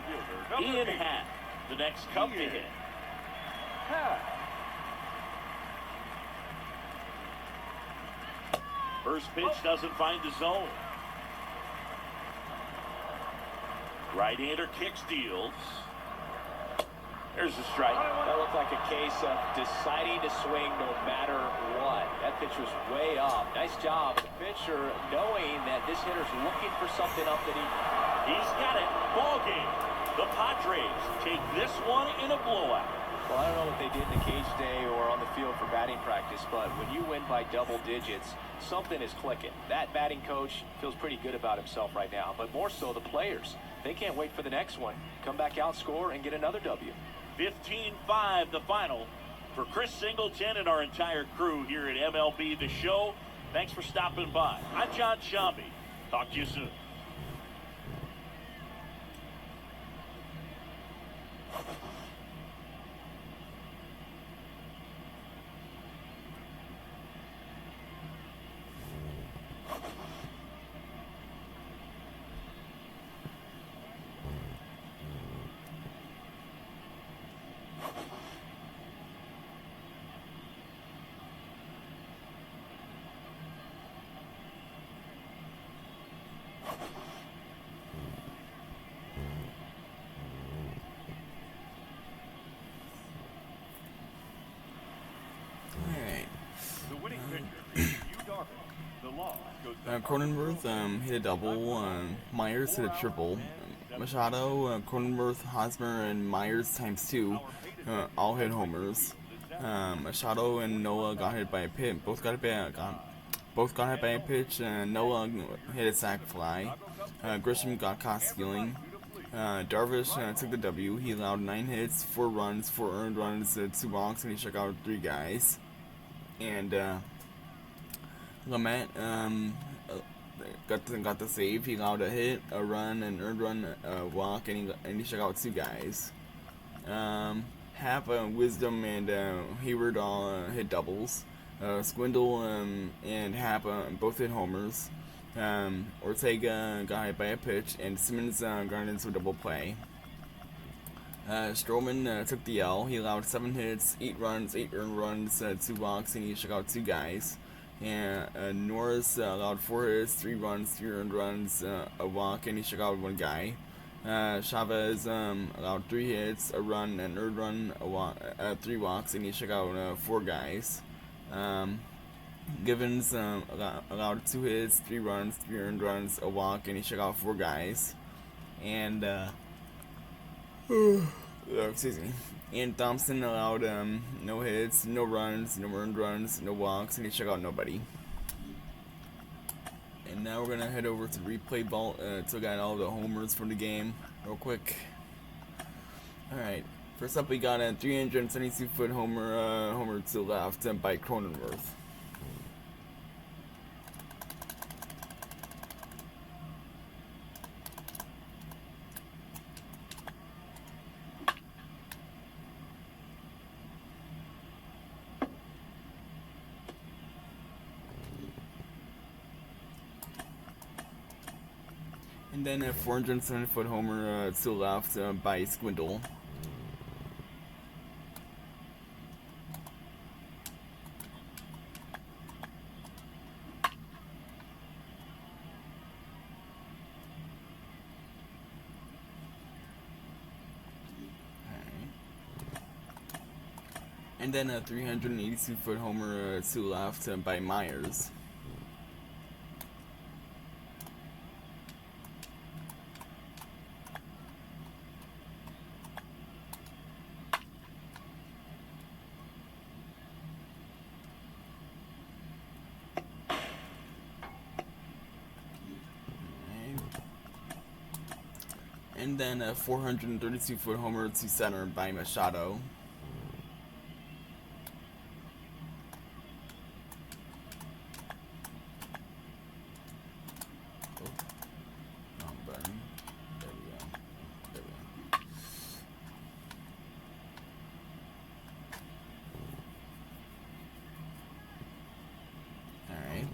B: Ian Happ, the next Cub to hit. First pitch doesn't find the zone. Right-hander kicks, deals. There's a strike.
D: That looked like a case of deciding to swing no matter what. That pitch was way up. Nice job. The pitcher knowing that this hitter's looking for something up that
B: He's got it. Ball game. The Padres take this one in a blowout.
D: Well, I don't know what they did in the cage today or on the field for batting practice, but when you win by double digits, something is clicking. That batting coach feels pretty good about himself right now, but more so the players. They can't wait for the next one. Come back out, score, and get another W.
B: 15-5 the final. For Chris Singleton and our entire crew here at MLB The Show, thanks for stopping by. I'm John Shambi. Talk to you soon.
C: The loss goes to
A: Cronenworth hit a double. Myers hit a triple. Machado, Cronenworth, Hosmer, and Myers times 2 all hit homers. Machado and Noah got hit by a pitch. Both got hit by a pitch. Noah hit a sac fly. Grisham got caught stealing. Darvish took the W. He allowed 9 hits, 4 runs, 4 earned runs, 2 walks, and he struck out 3 guys. And Lamet got the save. He allowed a hit, a run, an earned run, a walk, and he struck out 2 guys. Hap, Wisdom, and Hayward all hit doubles. Squindle and Hap both hit homers. Ortega got hit by a pitch, and Simmons got into a double play. Stroman took the L. He allowed 7 hits, 8 runs, 8 earned runs, 2 walks, and he struck out 2 guys. And Norris allowed 4 hits, 3 runs, 3 earned runs, a walk, and he struck out 1 guy. Chavez allowed 3 hits, a run, an earned run, 3 walks, and he struck out 4 guys. Givens allowed 2 hits, 3 runs, 3 earned runs, a walk, and he struck out 4 guys. And excuse me. And Thompson allowed no hits, no runs, no earned runs, no walks, and he struck out nobody. And now we're gonna head over to the replay vault to get all the homers from the game real quick. Alright, first up we got a 372-foot homer to the left by Cronenworth. And then a 407-foot homer to the left by Squindle. And then a 382-foot homer to the left by Myers. And then a 432-foot homer to center by Machado. Wrong button. There we go. There we go. Alright.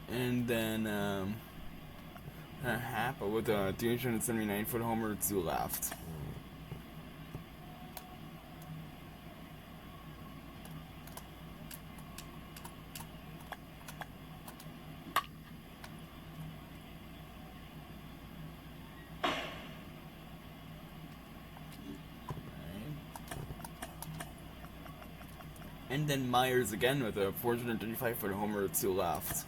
A: And then Hap with a 379-foot homer to the left. And then Myers again with a 435-foot homer to the left.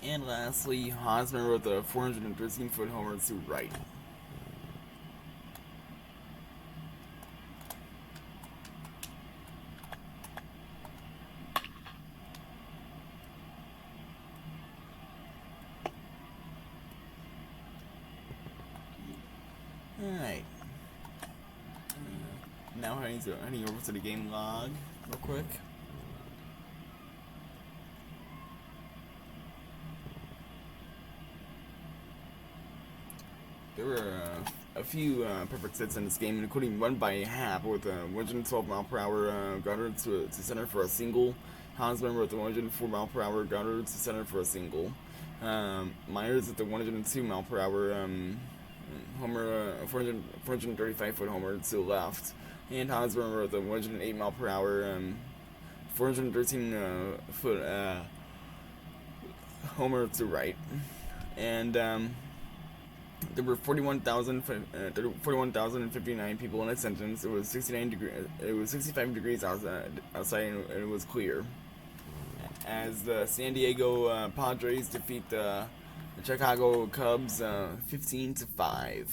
A: And lastly, Hosmer with a 413-foot homer to right. Alright. Now heading over to the game log real quick. There were a few perfect hits in this game, including one by Hap with a 112 mile per hour gutter to center for a single. Hosmer with a 104 mile per hour gutter to center for a single. Myers with the 102 mile per hour homer, 435-foot homer to the left. and Hosmer with a 108 mile per hour, 413 foot homer to right, and there were 41,059 people in attendance. It was 69 degrees. It was 65 degrees outside, and it was clear. As the San Diego Padres defeat the Chicago Cubs 15-5.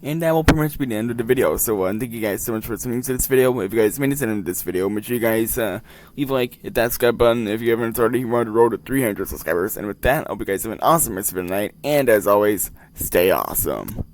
A: And that will pretty much be the end of the video. So thank you guys so much for listening to this video. If you guys made it to the end of this video, make sure you guys leave a like, hit that subscribe button if you haven't already. We're on the road to 300 subscribers. And with that, I hope you guys have an awesome rest of the night. And as always, stay awesome.